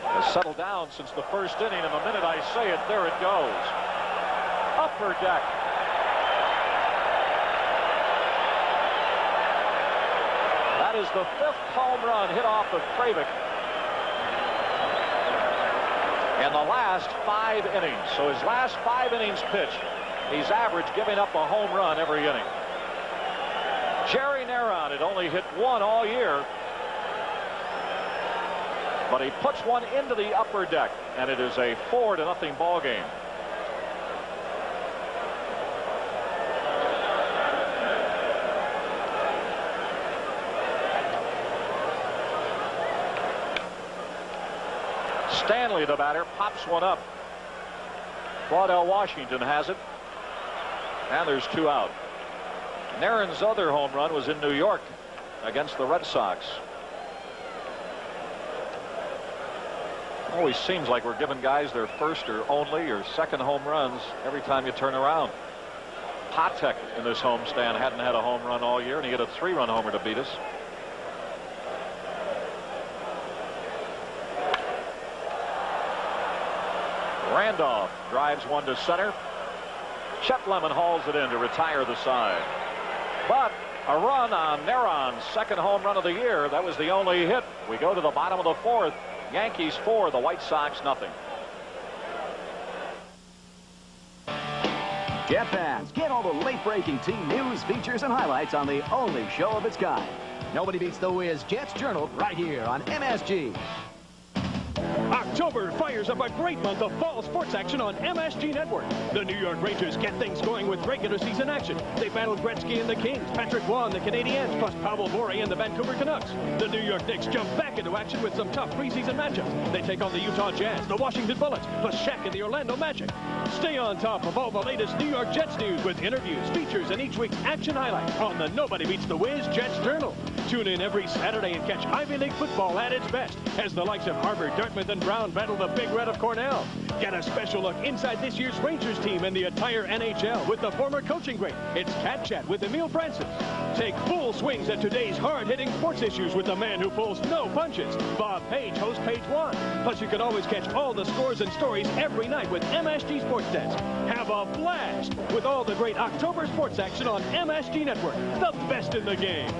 Has settled down since the first inning, and the minute I say it, there it goes. Upper deck. That is the 5th home run hit off of Kravick in the last 5 innings. So his last 5 innings pitched, he's averaged giving up a home run every inning. Jerry Nera had only hit 1 all year, but he puts one into the upper deck, and it is a 4-0 ball game. Stanley, the batter, pops one up. Claudell Washington has it. And there's 2 out. Naren's other home run was in New York against the Red Sox. Always seems like we're giving guys their first or only or second home runs every time you turn around. Patek in this homestand hadn't had a home run all year, and he hit a 3-run homer to beat us. Randolph drives one to center. Chet Lemon hauls it in to retire the side. But a run on Naron's second home run of the year. That was the only hit. We go to the bottom of the 4th. Yankees 4, the White Sox nothing. Get fast. Get all the late-breaking team news, features, and highlights on the only show of its kind. Nobody beats the Wiz Jets Journal right here on MSG. October fires up a great month of fall sports action on MSG Network. The New York Rangers get things going with regular season action. They battle Gretzky and the Kings, Patrick Waugh and the Canadiens, plus Pavel Bure and the Vancouver Canucks. The New York Knicks jump back into action with some tough preseason matchups. They take on the Utah Jazz, the Washington Bullets, plus Shaq and the Orlando Magic. Stay on top of all the latest New York Jets news with interviews, features, and each week's action highlights on the Nobody Beats the Wiz Jets Journal. Tune in every Saturday and catch Ivy League football at its best as the likes of Harvard, Dartmouth, and Brown battle the Big Red of Cornell. Get a special look inside this year's Rangers team and the entire NHL with the former coaching great. It's Cat Chat with Emile Francis. Take full swings at today's hard-hitting sports issues with the man who pulls no punches. Bob Page hosts Page One. Plus, you can always catch all the scores and stories every night with MSG Sports Desk. Have a blast with all the great October sports action on MSG Network, the best in the game.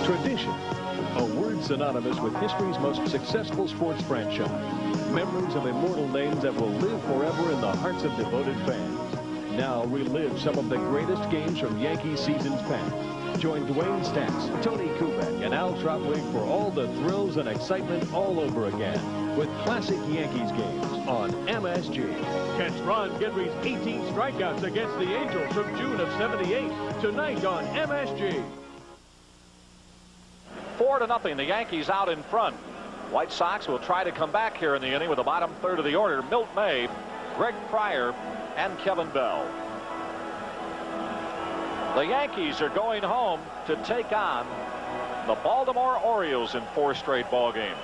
Tradition, a word synonymous with history's most successful sports franchise. Memories of immortal names that will live forever in the hearts of devoted fans. Now relive some of the greatest games from Yankee seasons past. Join Dwayne Stax, Tony Kubek, and Al Trautwig for all the thrills and excitement all over again with classic Yankees games on MSG. Catch Ron Guidry's 18 strikeouts against the Angels from June of '78 tonight on MSG. 4-0. The Yankees out in front. White Sox will try to come back here in the inning with the bottom third of the order. Milt May, Greg Pryor, and Kevin Bell. The Yankees are going home to take on the Baltimore Orioles in 4 straight ball games.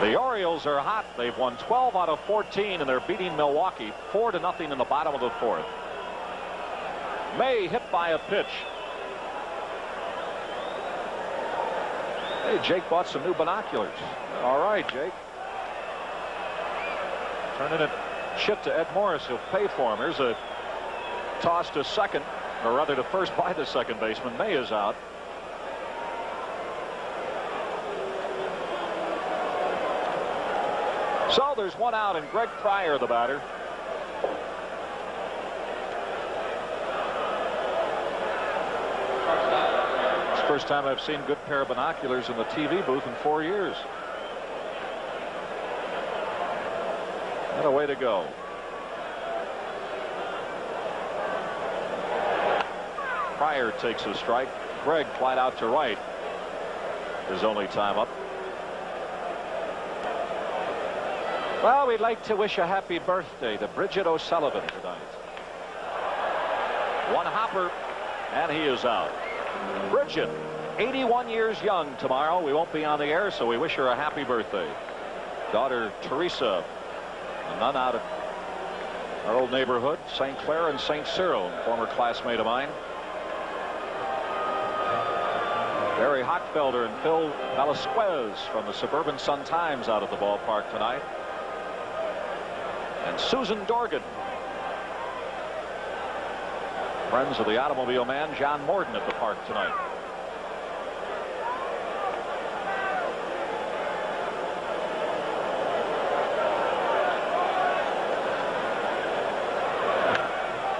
The Orioles are hot. They've won 12 out of 14, and they're beating Milwaukee 4-0 in the bottom of the 4th. May hit by a pitch. Hey, Jake bought some new binoculars. All right, Jake. Turning it chip to Ed Morris. He'll pay for him. Here's a toss to second, or rather to first by the second baseman. May is out. So there's 1 out, and Greg Pryor, the batter. It's the first time I've seen a good pair of binoculars in the TV booth in 4 years. What a way to go. Pryor takes a strike. Greg flied out to right. His only time up. Well, we'd like to wish a happy birthday to Bridget O'Sullivan tonight. 1 hopper, and he is out. Bridget, 81 years young tomorrow. We won't be on the air, so we wish her a happy birthday. Daughter Teresa, a nun out of our old neighborhood, St. Clair and St. Cyril, former classmate of mine. Barry Hochfelder and Phil Velasquez from the Suburban Sun-Times out at the ballpark tonight. And Susan Dorgan. Friends of the automobile man, John Morden, at the park tonight.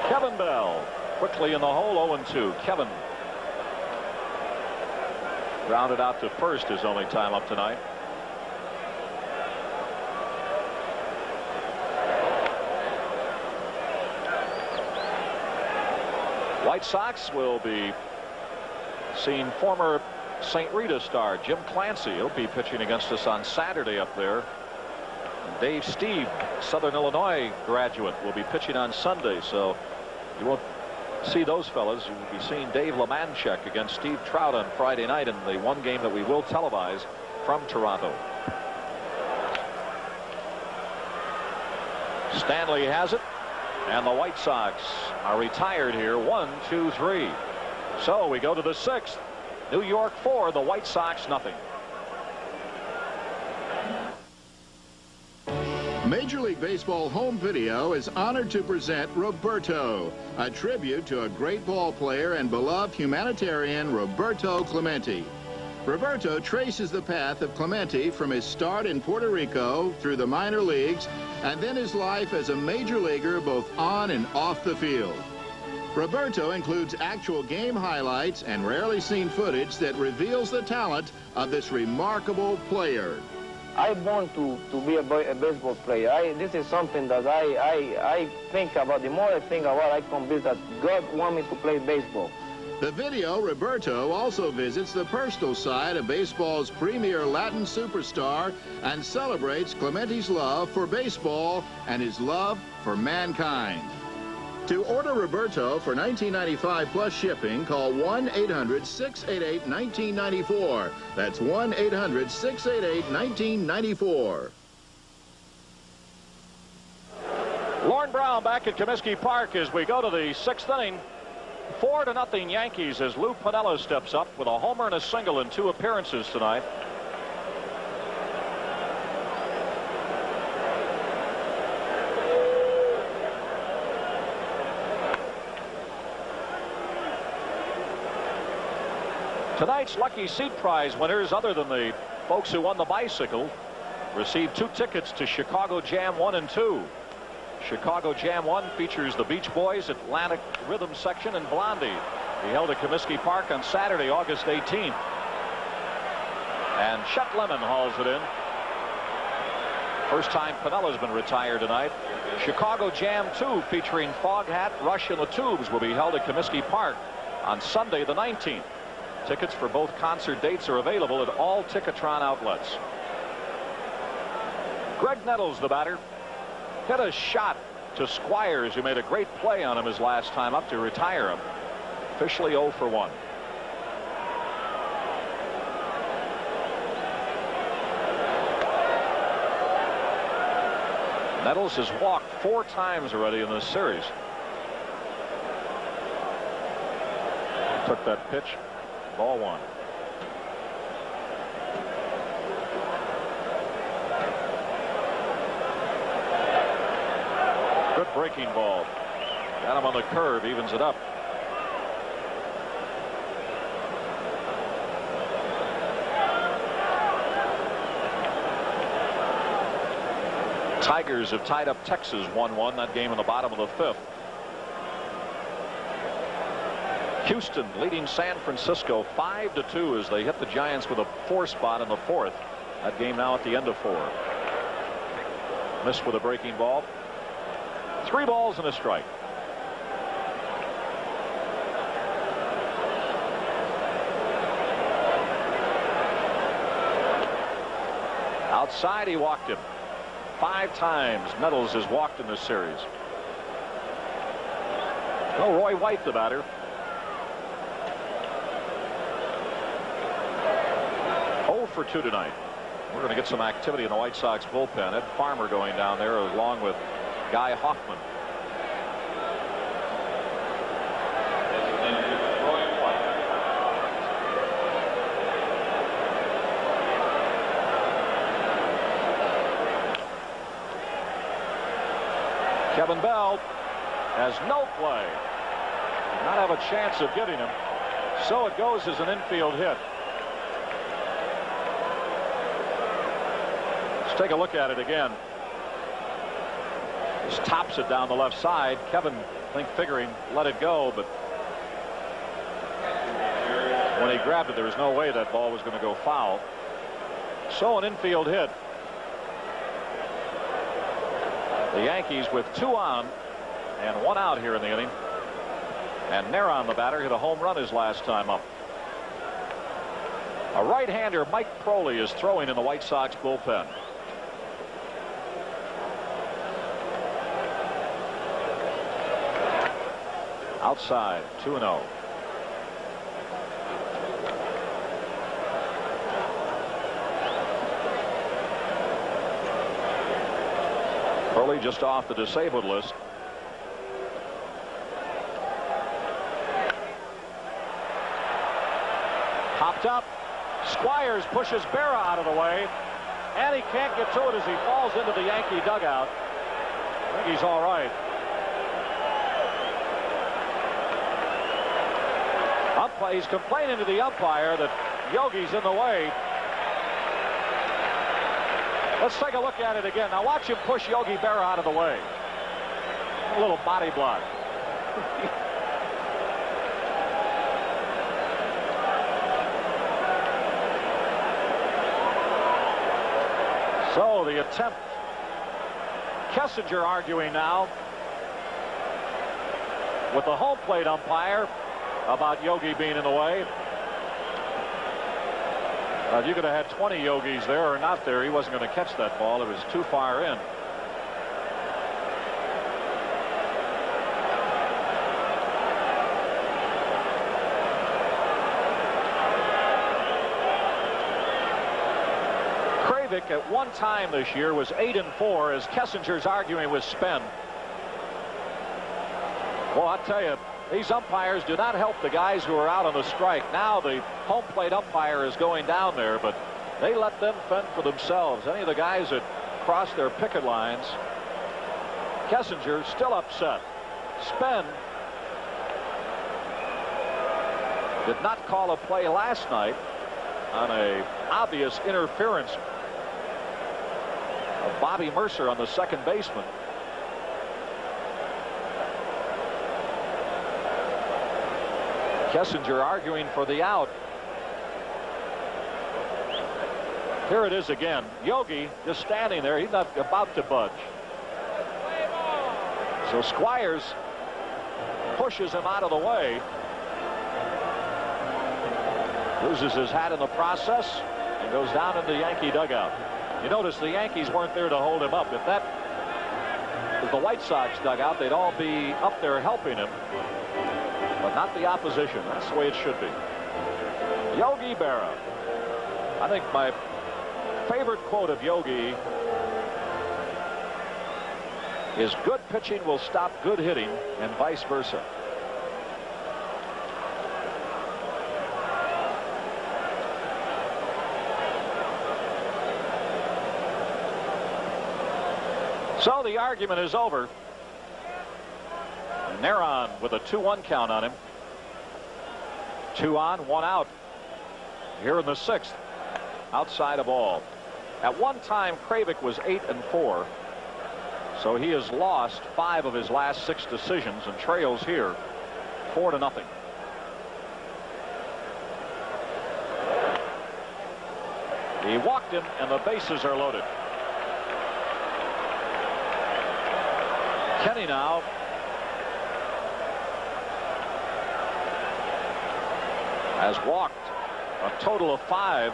Kevin Bell quickly in the hole, 0-2. Kevin grounded out to first, his only time up tonight. White Sox will be seeing former St. Rita star Jim Clancy. He'll be pitching against us on Saturday up there. And Dave Steve, Southern Illinois graduate, will be pitching on Sunday. So you won't see those fellas. You will be seeing Dave Lemanchek against Steve Trout on Friday night in the one game that we will televise from Toronto. Stanley has it, and the White Sox are retired here. 1, 2, 3. So we go to the 6th. New York 4, the White Sox nothing. Major League Baseball Home Video is honored to present Roberto, a tribute to a great ball player and beloved humanitarian Roberto Clemente. Roberto traces the path of Clemente from his start in Puerto Rico through the minor leagues and then his life as a major leaguer both on and off the field. Roberto includes actual game highlights and rarely seen footage that reveals the talent of this remarkable player. I want to be a baseball player. This is something that I think about. The more I think about it, I'm convinced that God wants me to play baseball. The video, Roberto also visits the personal side of baseball's premier Latin superstar and celebrates Clemente's love for baseball and his love for mankind. To order Roberto for $19.95 plus shipping, call 1-800-688-1994. That's 1-800-688-1994. Lorne Brown back at Comiskey Park as we go to the 6th inning. 4-0 Yankees as Lou Piniella steps up with a homer and a single in 2 appearances tonight. Tonight's Lucky Seat Prize winners, other than the folks who won the bicycle, received 2 tickets to Chicago Jam 1 and 2. Chicago Jam 1 features the Beach Boys, Atlantic Rhythm Section, and Blondie. He held at Comiskey Park on Saturday, August 18th. And Chet Lemon hauls it in. First time Pinella's been retired tonight. Chicago Jam 2 featuring Foghat, Rush, and the Tubes will be held at Comiskey Park on Sunday the 19th. Tickets for both concert dates are available at all Ticketron outlets. Greg Nettles, the batter, hit a shot to Squires, who made a great play on him his last time up to retire him. Officially 0 for 1. Nettles has walked 4 times already in this series. Took that pitch. Ball 1. Good breaking ball. Got him on the curve, evens it up. Tigers have tied up Texas 1-1, that game in the bottom of the 5th. Houston leading San Francisco 5-2 as they hit the Giants with a 4 spot in the 4th. That game now at the end of 4. Missed with a breaking ball. 3 balls and a strike. Outside, he walked him. 5 times Nettles has walked in this series. Oh, Roy White, the batter. For 2 tonight. We're going to get some activity in the White Sox bullpen. Ed Farmer going down there along with Guy Hoffman. Kevin Bell has no play. Did not have a chance of getting him. So it goes as an infield hit. Take a look at it again. Just tops it down the left side. Kevin, I think, figuring let it go, but when he grabbed it, there was no way that ball was going to go foul. So an infield hit. The Yankees with 2 on and 1 out here in the inning. And Neron, the batter, hit a home run his last time up. A right-hander, Mike Proley, is throwing in the White Sox bullpen. Outside, 2-0. Proley just off the disabled list. Popped up. Squires pushes Berra out of the way, and he can't get to it as he falls into the Yankee dugout. I think he's all right. He's complaining to the umpire that Yogi's in the way. Let's take a look at it again. Now watch him push Yogi Berra out of the way. A little body block. So the attempt. Kessinger arguing now with the home plate umpire about Yogi being in the way. If you could have had 20 Yogis there or not there, he wasn't going to catch that ball. It was too far in. Kravic at one time this year was 8-4 as Kessinger's arguing with Spen. Well, I'll tell you, these umpires do not help the guys who are out on the strike. Now the home plate umpire is going down there, but they let them fend for themselves. Any of the guys that cross their picket lines. Kessinger still upset. Spen did not call a play last night on a obvious interference of Bobby Mercer on the second baseman. Kessinger arguing for the out. Here it is again. Yogi just standing there. He's not about to budge. So Squires pushes him out of the way. Loses his hat in the process and goes down into the Yankee dugout. You notice the Yankees weren't there to hold him up. If that was the White Sox dugout, they'd all be up there helping him. But not the opposition. That's the way it should be. Yogi Berra. I think my favorite quote of Yogi is good pitching will stop good hitting and vice versa. So the argument is over. Neron with a 2-1 count on him. 2 on, 1 out. Here in the 6th. Outside of all. At one time, Kravic was 8-4. So he has lost 5 of his last 6 decisions and trails here 4-0. He walked him, and the bases are loaded. Kenny now has walked a total of 5.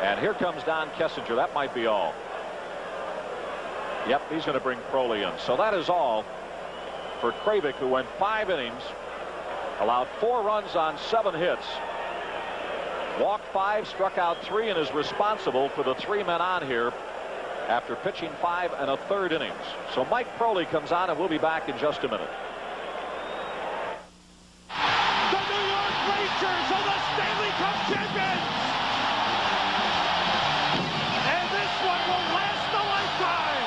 And here comes Don Kessinger. That might be all. Yep, he's going to bring Proley in. So that is all for Kravic, who went 5 innings, allowed 4 runs on 7 hits, walked 5, struck out 3, and is responsible for the 3 men on here after pitching 5 1/3 innings. So Mike Proley comes on, and we'll be back in just a minute. The New York Rangers are the Stanley Cup champions! And this one will last a lifetime!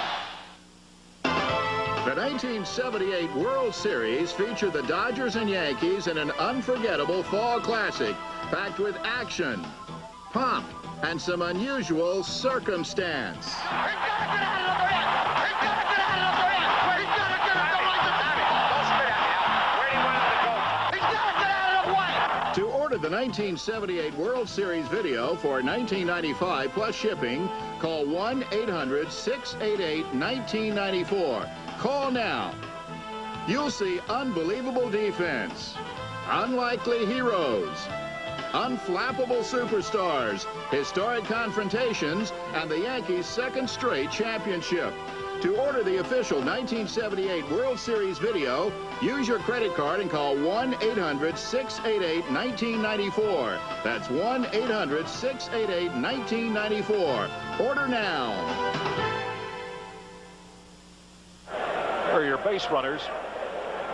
The 1978 World Series featured the Dodgers and Yankees in an unforgettable fall classic, packed with action, pomp, and some unusual circumstance. He's got to get out of the ring! He's got to get out of the ring! He's got to get out of the ring! Don't spit at me, Al. Where do you want him to go? He's got to get out of the way! To order the 1978 World Series video for $19.95 plus shipping, call 1-800-688-1994. Call now. you'll see unbelievable defense, unlikely heroes, unflappable superstars, historic confrontations, and the Yankees' second straight championship. To order the official 1978 World Series video, use your credit card and call 1-800-688-1994. That's 1-800-688-1994. Order now. Here are your base runners.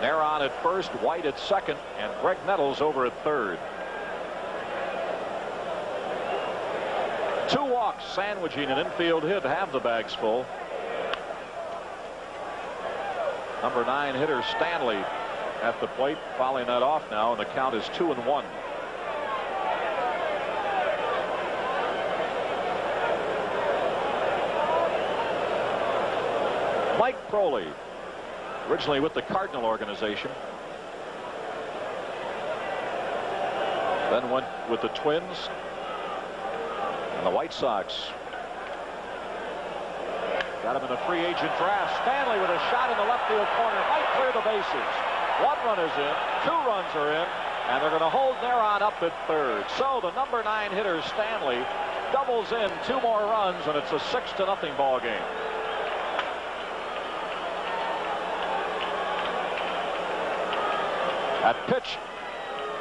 Neron at first, White at second, and Greg Nettles over at third. 2 walks sandwiching an infield hit, have the bags full. Number 9 hitter Stanley at the plate, fouling that off now, and the count is 2-1. Mike Crowley, originally with the Cardinal organization, then went with the Twins and the White Sox. Got him in the free agent draft. Stanley with a shot in the left field corner. Might clear the bases. 1 run is in. 2 runs are in. And they're going to hold Neron up at third. So the number 9 hitter Stanley doubles in 2 more runs, and it's a 6-0 ball game. That pitch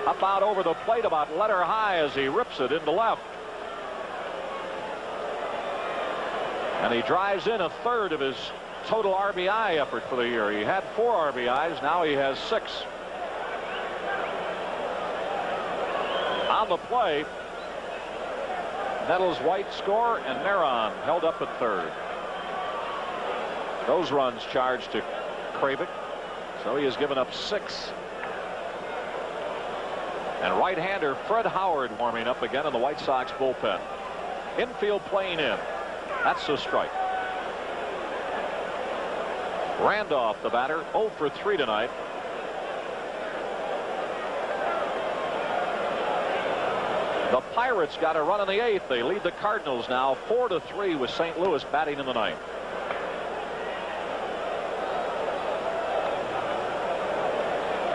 up out over the plate about letter high as he rips it into left. And he drives in a third of his total RBI effort for the year. He had 4 RBIs. Now he has 6. On the play, Nettles, White score, and Neron held up at third. Those runs charged to Kravick. So he has given up 6. And right-hander Fred Howard warming up again in the White Sox bullpen. Infield playing in. That's a strike. Randolph, the batter, 0 for 3 tonight. The Pirates got a run in the 8th. They lead the Cardinals now 4-3 with St. Louis batting in the 9th.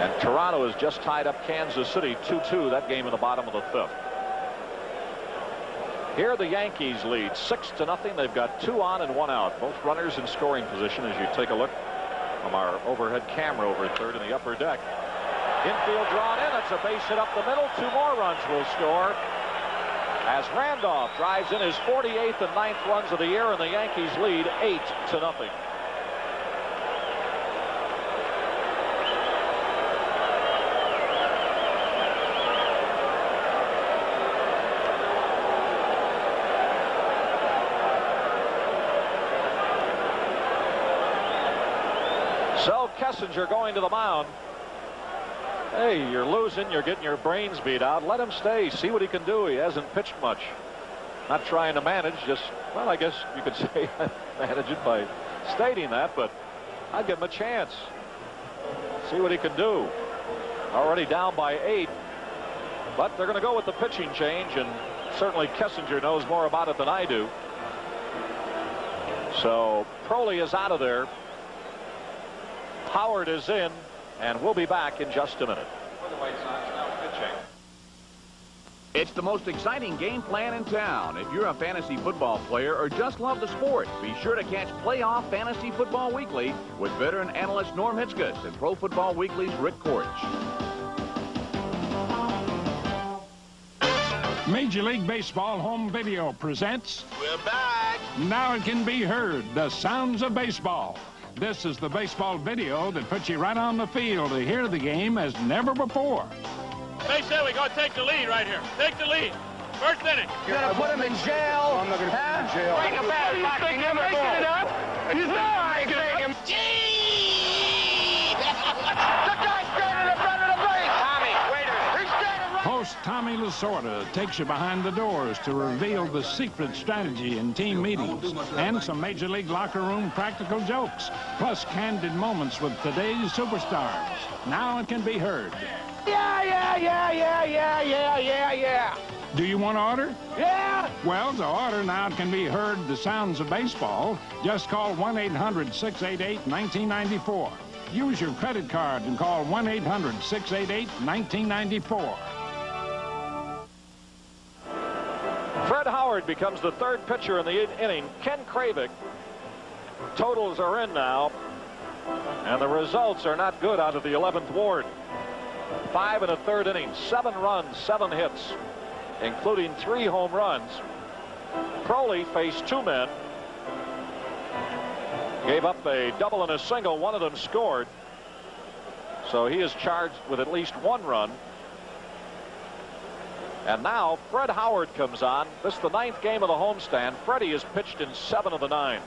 And Toronto has just tied up Kansas City 2-2, that game in the bottom of the 5th. Here the Yankees lead 6-0. They've got 2 on and 1 out. Both runners in scoring position as you take a look from our overhead camera over at third in the upper deck. Infield drawn in. That's a base hit up the middle. 2 more runs will score as Randolph drives in his 48th and 9th runs of the year, and the Yankees lead 8-0. So Kessinger going to the mound. Hey, you're losing. You're getting your brains beat out. Let him stay. See what he can do. He hasn't pitched much. Not trying to manage. Just, well, I guess you could say manage it by stating that, but I'd give him a chance. See what he can do. Already down by 8. But they're going to go with the pitching change, and certainly Kessinger knows more about it than I do. So Crowley is out of there. Howard is in, and we'll be back in just a minute. For the White Sox now pitching. It's the most exciting game plan in town. If you're a fantasy football player or just love the sport, be sure to catch Playoff Fantasy Football Weekly with veteran analyst Norm Hitzges and Pro Football Weekly's Rick Korch. Major League Baseball Home Video presents... We're back! Now it can be heard, the sounds of baseball. This is the baseball video that puts you right on the field to hear the game as never before. They say we got to take the lead right here. Take the lead. First inning. You're going to put him in jail. I'm not going to put him in jail. Break a bat. You think you're making it up? He's not making it up. Gee! The guy standing in front of the base. Tommy, waiter. He's standing right. Host Tommy Lasorda takes you behind the doors to reveal the secret strategy in team meetings and some Major League locker room practical jokes, plus candid moments with today's superstars. Now it can be heard. Yeah. Do you want to order? Yeah. Well, to order now it can be heard the sounds of baseball. Just call 1-800-688-1994. Use your credit card and call 1-800-688-1994. Fred Howard becomes the third pitcher in the inning. Ken Kravick. Totals are in now, and the results are not good out of the 11th ward. 5 and a third innings, 7 runs, 7 hits, including 3 home runs. Crowley faced 2 men. Gave up a double and a single. One of them scored. So he is charged with at least 1 run. And now Fred Howard comes on. This is the 9th game of the homestand. Freddie has pitched in 7 of the 9.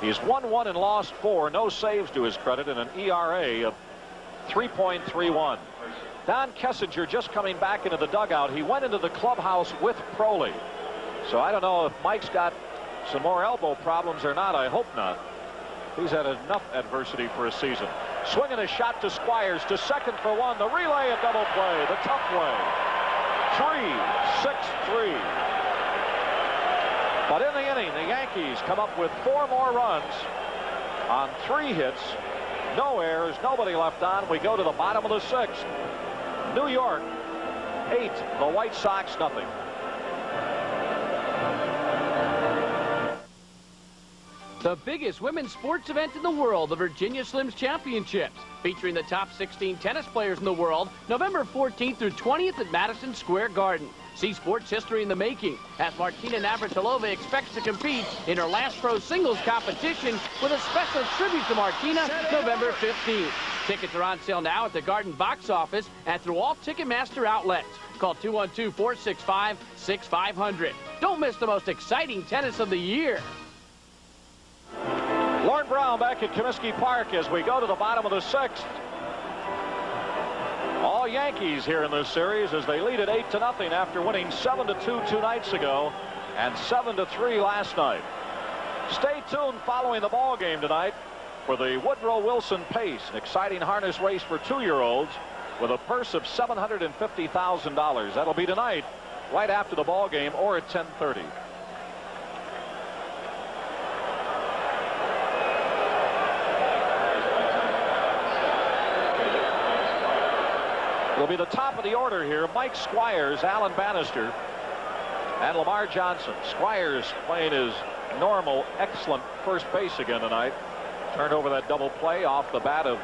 He's won 1 and lost 4. No saves to his credit, and an ERA of 3.31. Don Kessinger just coming back into the dugout. He went into the clubhouse with Crowley. So I don't know if Mike's got some more elbow problems or not. I hope not. He's had enough adversity for a season. Swinging a shot to Squires, to second for 1. The relay, a double play, the tough way. 3-6-3. But in the inning, the Yankees come up with 4 more runs on 3 hits. No errors, nobody left on. We go to the bottom of the 6th. New York 8, the White Sox nothing. The biggest women's sports event in the world, the Virginia Slims Championships, featuring the top 16 tennis players in the world, November 14th through 20th at Madison Square Garden. See sports history in the making, as Martina Navratilova expects to compete in her last pro singles competition with a special tribute to Martina November 15th. Tickets are on sale now at the Garden box office and through all Ticketmaster outlets. Call 212-465-6500. Don't miss the most exciting tennis of the year. Lorne Brown back at Comiskey Park as we go to the bottom of the 6th. All Yankees here in this series as they lead at 8-0 after winning 7-2 2 nights ago and 7-3 last night. Stay tuned following the ball game tonight for the Woodrow Wilson Pace, an exciting harness race for 2-year-olds with a purse of $750,000. That'll be tonight right after the ball game or at 10:30. Will be the top of the order here. Mike Squires, Alan Bannister, and Lamar Johnson. Squires playing his normal, excellent first base again tonight. Turned over that double play off the bat of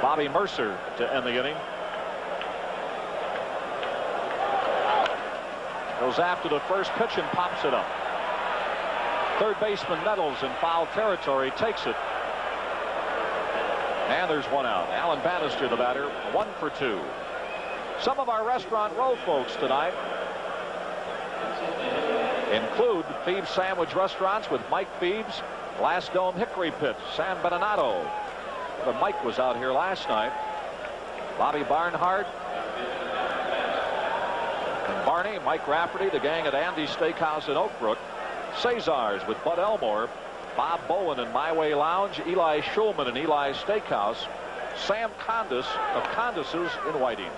Bobby Mercer to end the inning. Goes after the first pitch and pops it up. Third baseman Nettles in foul territory, takes it. And there's 1 out. Alan Bannister, the batter, 1 for 2. Some of our Restaurant Row folks tonight include Phoebe's Sandwich Restaurants with Mike Phoebe's, Last Dome Hickory Pit, San Bernardo. But Mike was out here last night. Bobby Barnhart, and Barney, Mike Rafferty, the gang at Andy's Steakhouse in Oak Brook. Cesar's with Bud Elmore. Bob Bowen in My Way Lounge, Eli Schulman in Eli's Steakhouse, Sam Condis of Condis's in Whiting.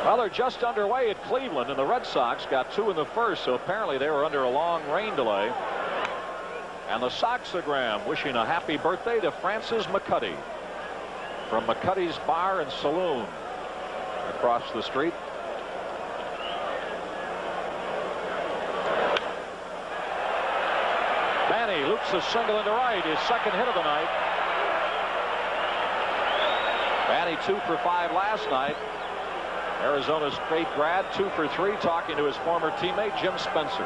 Well, they're just underway at Cleveland, and the Red Sox got 2 in the first, so apparently they were under a long rain delay. And the Soxogram wishing a happy birthday to Francis McCuddy from McCuddy's Bar and Saloon across the street. Manny loops a single into right, his second hit of the night. Manny 2 for 5 last night. Arizona State grad 2 for 3, talking to his former teammate Jim Spencer.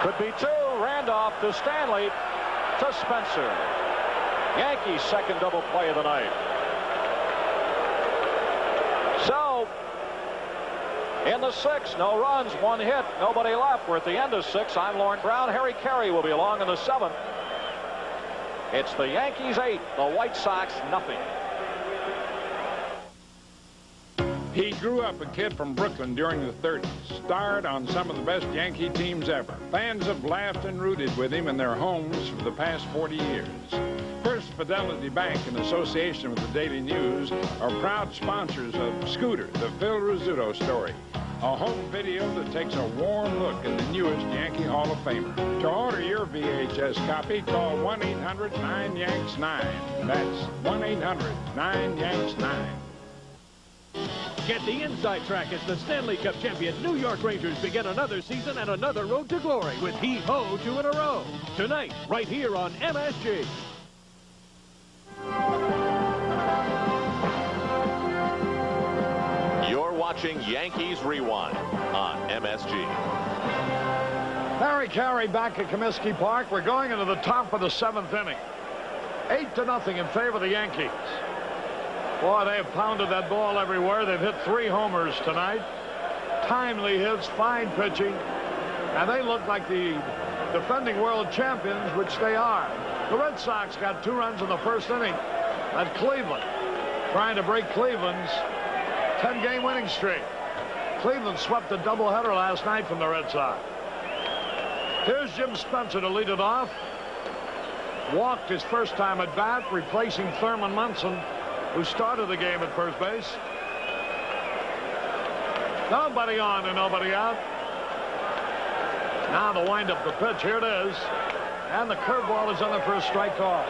Could be 2. Randolph to Stanley to Spencer. Yankees' second double play of the night. So In the 6th, no runs, 1 hit, nobody left. We're at the end of 6. I'm Lauren Brown. Harry Carey will be along in the 7th. It's the Yankees 8, the White Sox nothing. He grew up a kid from Brooklyn during the 30s, starred on some of the best Yankee teams ever. Fans have laughed and rooted with him in their homes for the past 40 years. First Fidelity Bank, in association with the Daily News, are proud sponsors of Scooter, the Phil Rizzuto story, a home video that takes a warm look at the newest Yankee Hall of Famer. To order your VHS copy, call 1-800-9-YANKS-9. That's 1-800-9-YANKS-9. Get the inside track as the Stanley Cup champion New York Rangers begin another season and another road to glory with Heave-Ho 2 in a row. Tonight, right here on MSG. You're watching Yankees Rewind on MSG. Harry Carey back at Comiskey Park. We're going into the top of the 7th inning. 8-0 in favor of the Yankees. Boy, they have pounded that ball everywhere. They've hit 3 homers tonight. Timely hits, fine pitching. And they look like the defending world champions, which they are. The Red Sox got 2 runs in the 1st inning at Cleveland, trying to break Cleveland's 10-game winning streak. Cleveland swept a doubleheader last night from the Red Sox. Here's Jim Spencer to lead it off. Walked his first time at bat, replacing Thurmon Munson, who started the game at first base. Nobody on and nobody out. Now to wind up the pitch. Here it is. And the curveball is in there for a strike call.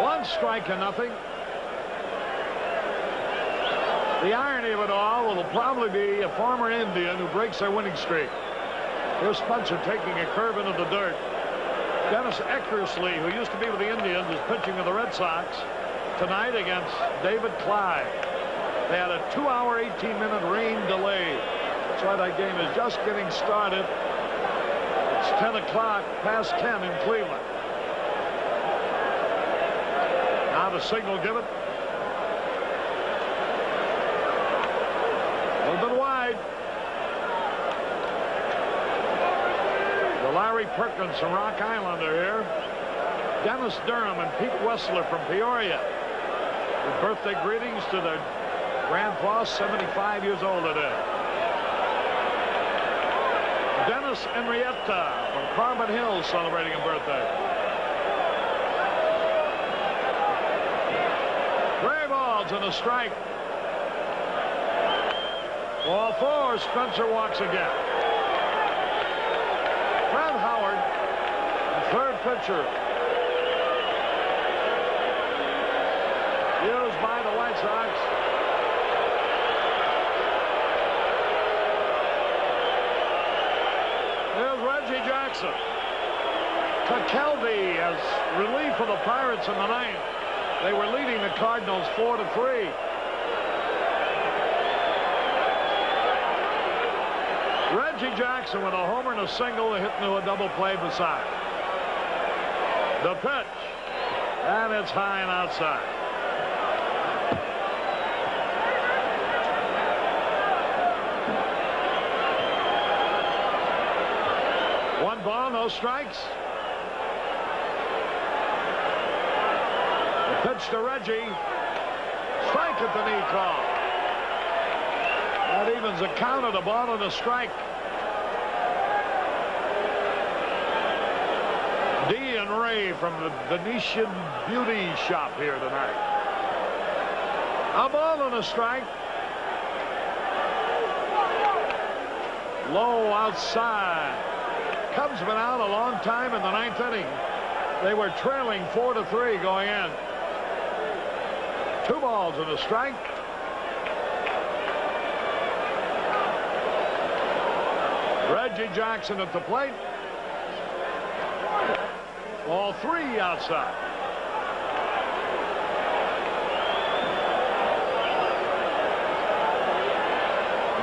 1 strike and nothing. The irony of it all will probably be a former Indian who breaks their winning streak. Here's Spencer taking a curve into the dirt. Dennis Eckersley, who used to be with the Indians, is pitching with the Red Sox tonight against David Clyde. They had a 2-hour, 18-minute rain delay. That's why that game is just getting started. It's 10 o'clock, past 10 in Cleveland. Now the signal given. A little bit wide. Larry Perkins from Rock Island are here. Dennis Durham and Pete Wessler from Peoria. With birthday greetings to their grandpa, 75 years old today. Dennis Henrietta from Carbon Hills celebrating a birthday. Gray balls and a strike. Ball 4, Spencer walks again. Fred Howard, the 3rd pitcher, used by the White Sox. Here's Reggie Jackson. Kelby as relief for the Pirates in the 9th. They were leading the Cardinals 4-3. Reggie Jackson with a homer and a single, hit into a double play beside. The pitch, and it's high and outside. One ball, no strikes. The pitch to Reggie. Strike at the knee call. That evens a count of the ball and a strike. Dee and Ray from the Venetian Beauty Shop here tonight. A ball and a strike. Low outside. Cubs been out a long time in the 9th inning. They were trailing 4-3 going in. 2 balls and a strike. Reggie Jackson at the plate. Ball 3 outside.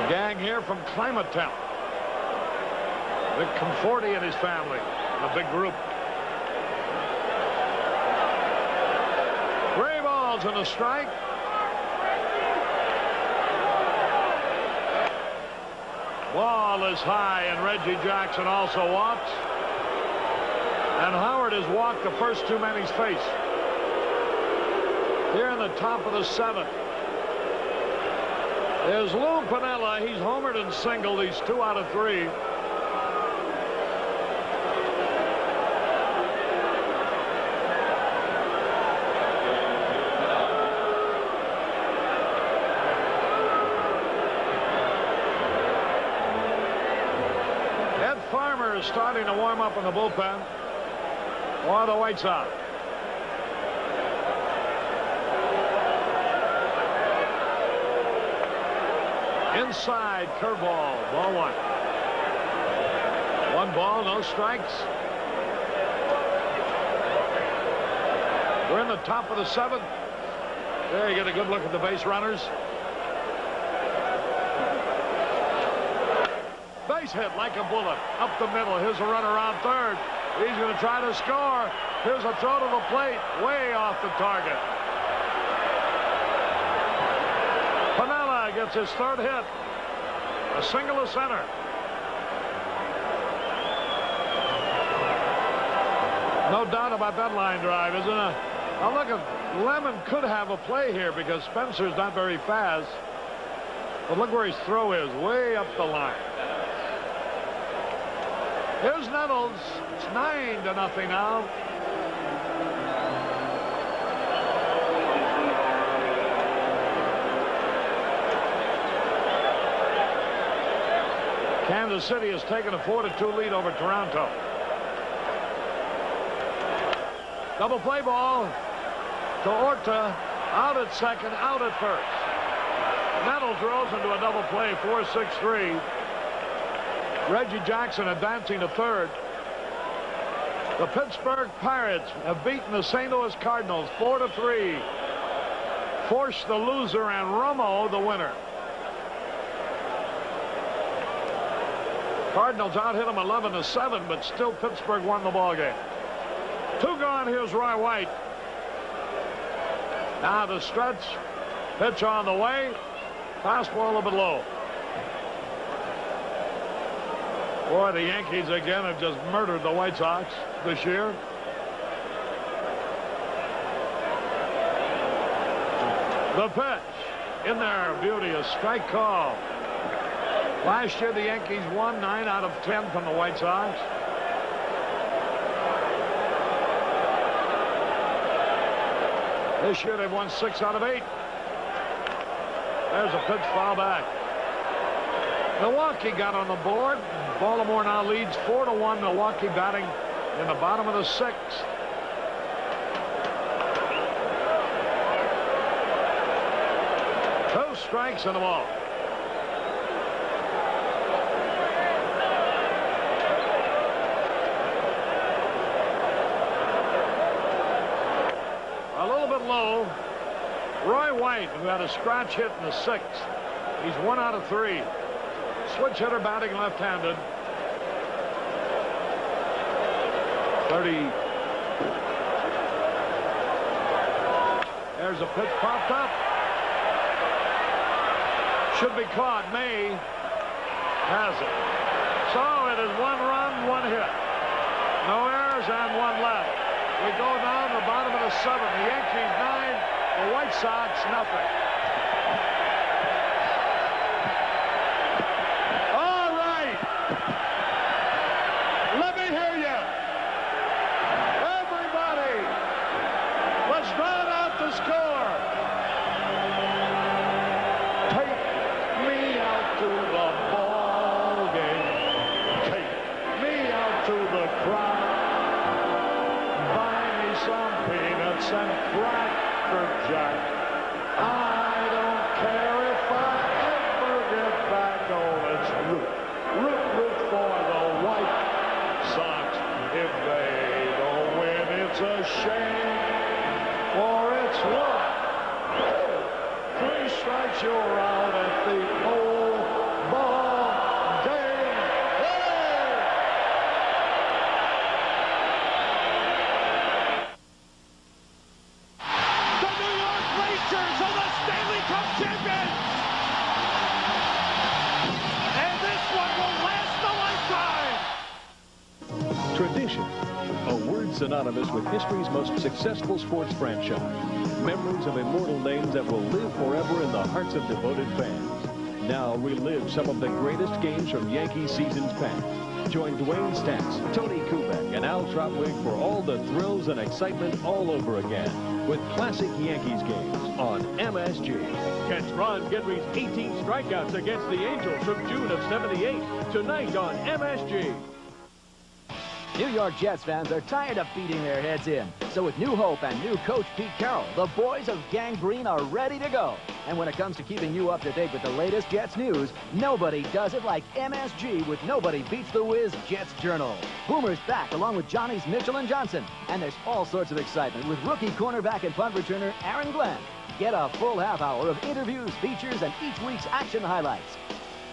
The gang here from Climatown. Vic Conforti and his family. A big group. Gray balls and a strike. ball is high, and Reggie Jackson also walks. And Howard has walked the first two men he's faced. Here in the top of the seventh is Lou Piniella. He's homered and singled. He's 2 out of 3. Ed Farmer is starting to warm up in the bullpen for the White Sox. Inside curveball, ball 1. 1 ball, no strikes. We're in the top of the 7th. There you get a good look at the base runners. Base hit like a bullet up the middle. Here's a runner on third. He's going to try to score. Here's a throw to the plate, way off the target. Piniella gets his 3rd hit. A single to center. No doubt about that line drive, isn't it? Now look, Lemon could have a play here because Spencer's not very fast. But look where his throw is, way up the line. Here's Nettles. It's 9-0 now. Kansas City has taken a 4-2 lead over Toronto. Double play ball to Orta. Out at second, out at first. Nettles rolls into a double play, 4-6-3. Reggie Jackson advancing to third. The Pittsburgh Pirates have beaten the St. Louis Cardinals 4-3. Forced the loser and Romo the winner. Cardinals out hit them 11-7, but still Pittsburgh won the ball game. 2 gone. Here's Roy White. Now the stretch. Pitch on the way. Fastball a little bit low. Boy, the Yankees again have just murdered the White Sox this year. The pitch in there. Beauty, a strike call. Last year the Yankees won 9 out of 10 from the White Sox. This year they've won 6 out of 8. There's a pitch, foul back. Milwaukee got on the board. Baltimore now leads 4-1. Milwaukee batting in the bottom of the 6th. Two strikes in the ball. A little bit low. Roy White, who had a scratch hit in the 6th. He's 1 out of 3. Switch hitter batting left-handed. 30. There's a pitch popped up. Should be caught. May has it. So it is 1 run, 1 hit. No errors and 1 left. We go down to the bottom of the 7th. The Yankees 9, the White Sox nothing. All right. Let me hear you. Everybody, let's drown out the score. Take me out to the ball game. Take me out to the crowd. Buy me some peanuts and Cracker Jack. I don't care if I ever get back. Oh, let's root for the White Sox. If they don't win, it's a shame. For it's 1, 2, 3 strikes, you're out at the old ball game. Hey! The New York Rangers are the Stanley Cup champions! And this one will last synonymous with history's most successful sports franchise. Memories of immortal names that will live forever in the hearts of devoted fans. Now relive some of the greatest games from Yankee seasons past. Join Dwayne Staats, Tony Kubek, and Al Trautwig for all the thrills and excitement all over again with classic Yankees games on MSG. Catch Ron Guidry's 18 strikeouts against the Angels from June of '78 tonight on MSG. New York Jets fans are tired of beating their heads in. So with new hope and new coach Pete Carroll, the boys of Gang Green are ready to go. And when it comes to keeping you up to date with the latest Jets news, nobody does it like MSG with Nobody Beats the Wiz Jets Journal. Boomer's back along with Johnny's Mitchell and Johnson. And there's all sorts of excitement with rookie cornerback and punt returner Aaron Glenn. Get a full half hour of interviews, features, and each week's action highlights.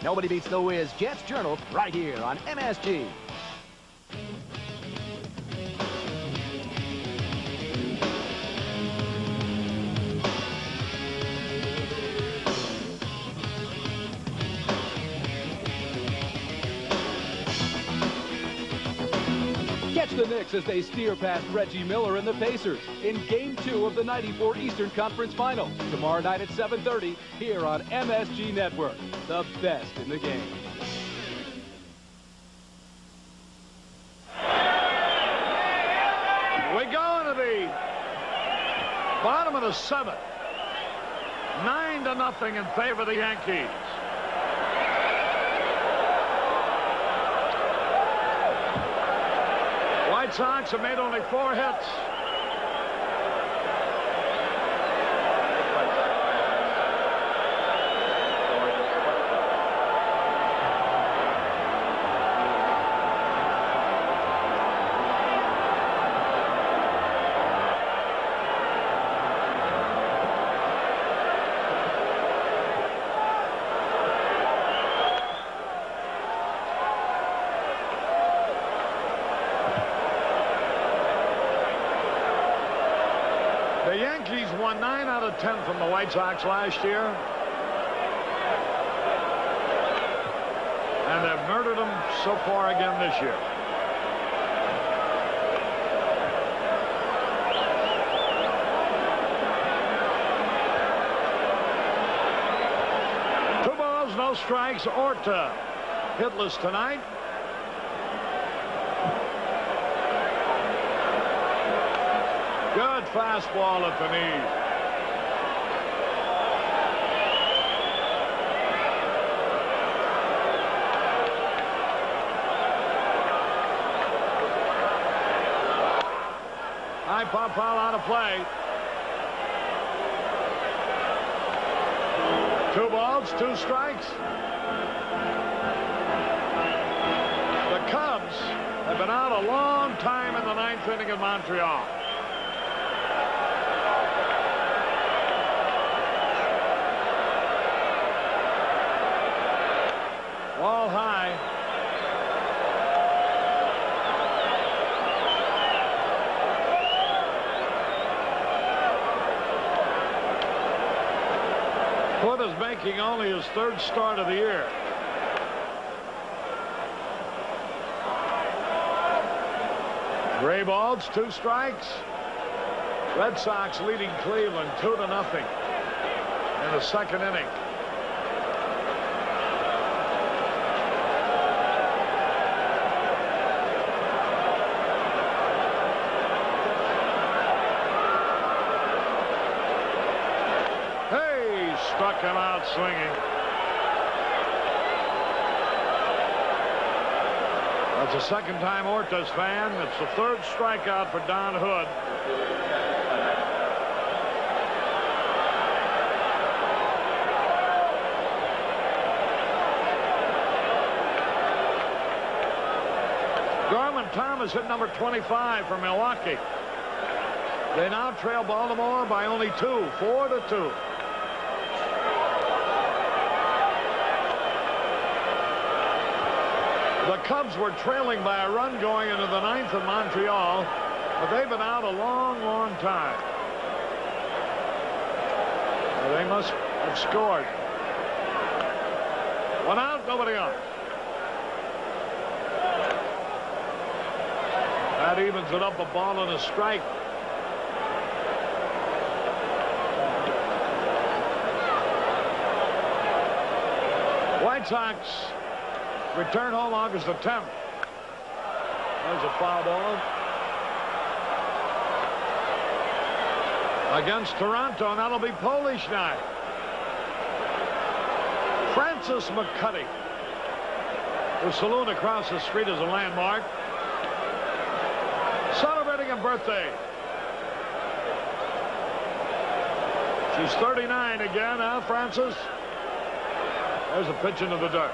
Nobody Beats the Wiz Jets Journal right here on MSG. Catch the Knicks as they steer past Reggie Miller and the Pacers in Game 2 of the '94 Eastern Conference Finals. Tomorrow night at 7:30 here on MSG Network. The best in the game. We go into the bottom of the 7th. 9-0 in favor of the Yankees. White Sox have made only 4 hits. The Yankees won 9 out of 10 from the White Sox last year. And they've murdered them so far again this year. Two balls, no strikes. Orta hitless tonight. Good fastball at the knee. High pop foul out of play. 2 balls, 2 strikes. The Cubs have been out a long time in the 9th inning in Montreal. Ball high. Foote is making only his 3rd start of the year. Gray balls, 2 strikes. Red Sox leading Cleveland 2-0 in the 2nd inning. Struck him out swinging. That's the 2nd time Orta's fan. It's the 3rd strikeout for Don Hood. Gorman Thomas hit number 25 for Milwaukee. They now trail Baltimore by only 2, 4-2. The Cubs were trailing by a run going into the 9th in Montreal, but they've been out a long, long time. They must have scored. 1 out, nobody on. That evens it up, a ball and a strike. White Sox return home August the 10th. There's a foul ball. Against Toronto, and that'll be Polish night. Francis McCutty. The saloon across the street is a landmark. Celebrating a birthday. She's 39 again, huh, Francis? There's a pitch into the dirt.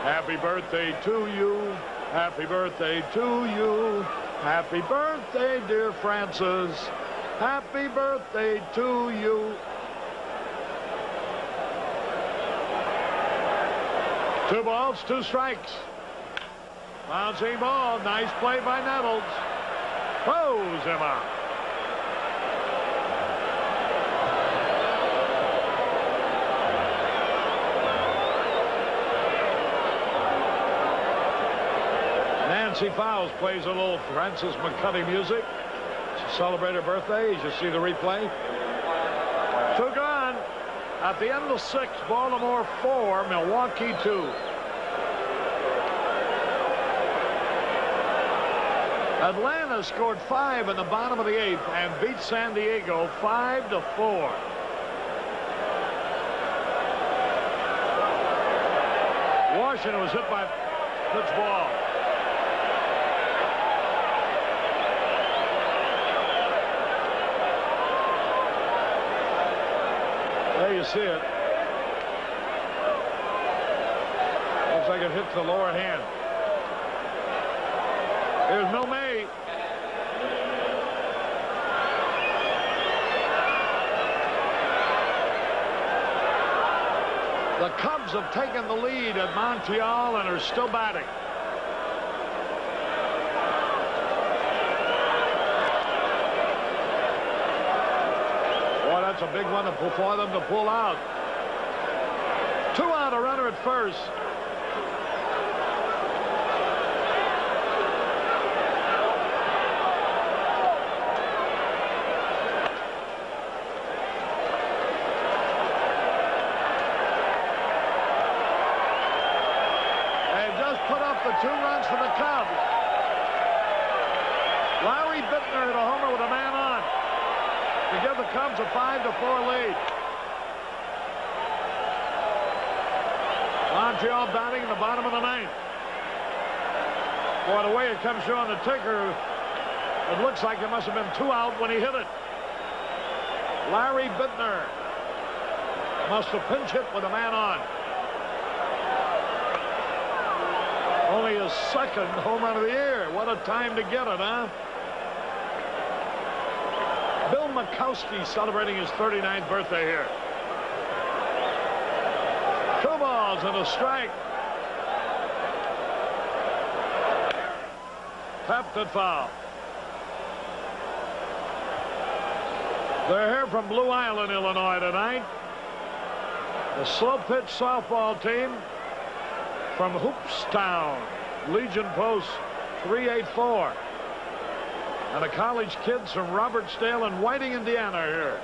Happy birthday to you. Happy birthday to you. Happy birthday, dear Francis. Happy birthday to you. 2 balls, 2 strikes. Bouncing ball. Nice play by Nettles. Throws him out. Nancy Fowles plays a little Francis McCutty music to celebrate her birthday, as you see the replay. 2 gone. At the end of 6, Baltimore 4, Milwaukee 2. Atlanta scored 5 in the bottom of the 8th and beat San Diego 5-4. Washington was hit by pitch ball. There you see it. Looks like it hits the lower hand. Here's Mill May. The Cubs have taken the lead at Montreal and are still batting. Boy, that's a big one for them to pull out. 2 out, a runner at first. The 2 runs for the Cubs. Larry Bittner hit a homer with a man on to give the Cubs a 5-4 lead. Montreal batting in the bottom of the 9th. Boy, the way it comes through on the ticker, it looks like there must have been 2 out when he hit it. Larry Bittner must have pinch hit with a man on. Only his 2nd home run of the year. What a time to get it, huh? Bill Makowski celebrating his 39th birthday here. 2 balls and a strike. Tapped it foul. They're here from Blue Island, Illinois tonight. The slow pitch softball team from Hoopstown, Legion Post 384. And the college kids from Robertsdale and Whiting, Indiana are here.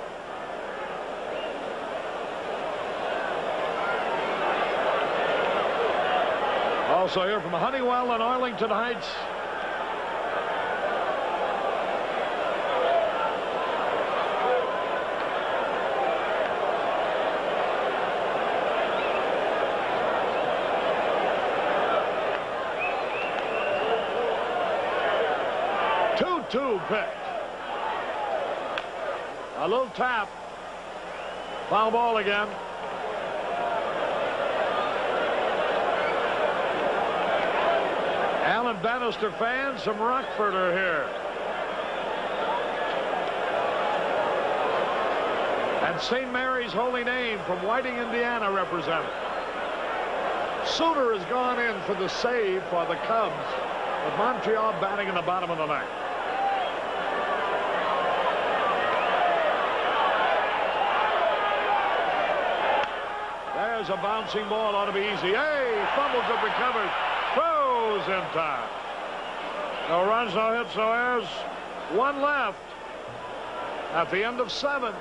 Also here from Honeywell and Arlington Heights. Two pitch. A little tap. Foul ball again. Alan Bannister fans from Rockford are here. And St. Mary's Holy Name from Whiting, Indiana represented. Suter has gone in for the save for the Cubs, with Montreal batting in the bottom of the 9th. There's a bouncing ball, ought to be easy. Hey, fumbles have recovered. Throws in time. No runs, no hits, no errors. One left at the end of 7.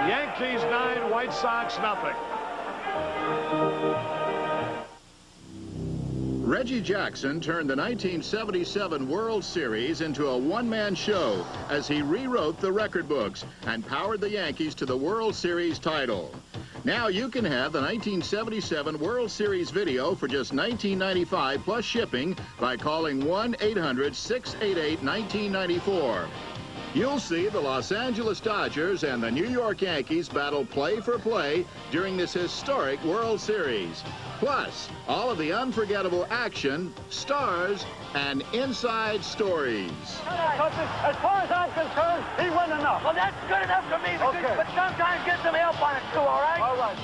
Yankees 9, White Sox nothing. Reggie Jackson turned the 1977 World Series into a one-man show as he rewrote the record books and powered the Yankees to the World Series title. Now you can have the 1977 World Series video for just $19.95 plus shipping by calling 1-800-688-1994. You'll see the Los Angeles Dodgers and the New York Yankees battle play for play during this historic World Series. Plus, all of the unforgettable action, stars, and inside stories. As far as I'm concerned, he won enough. Well, that's good enough for me. Okay. But sometimes get some help on it, too, all right? All right.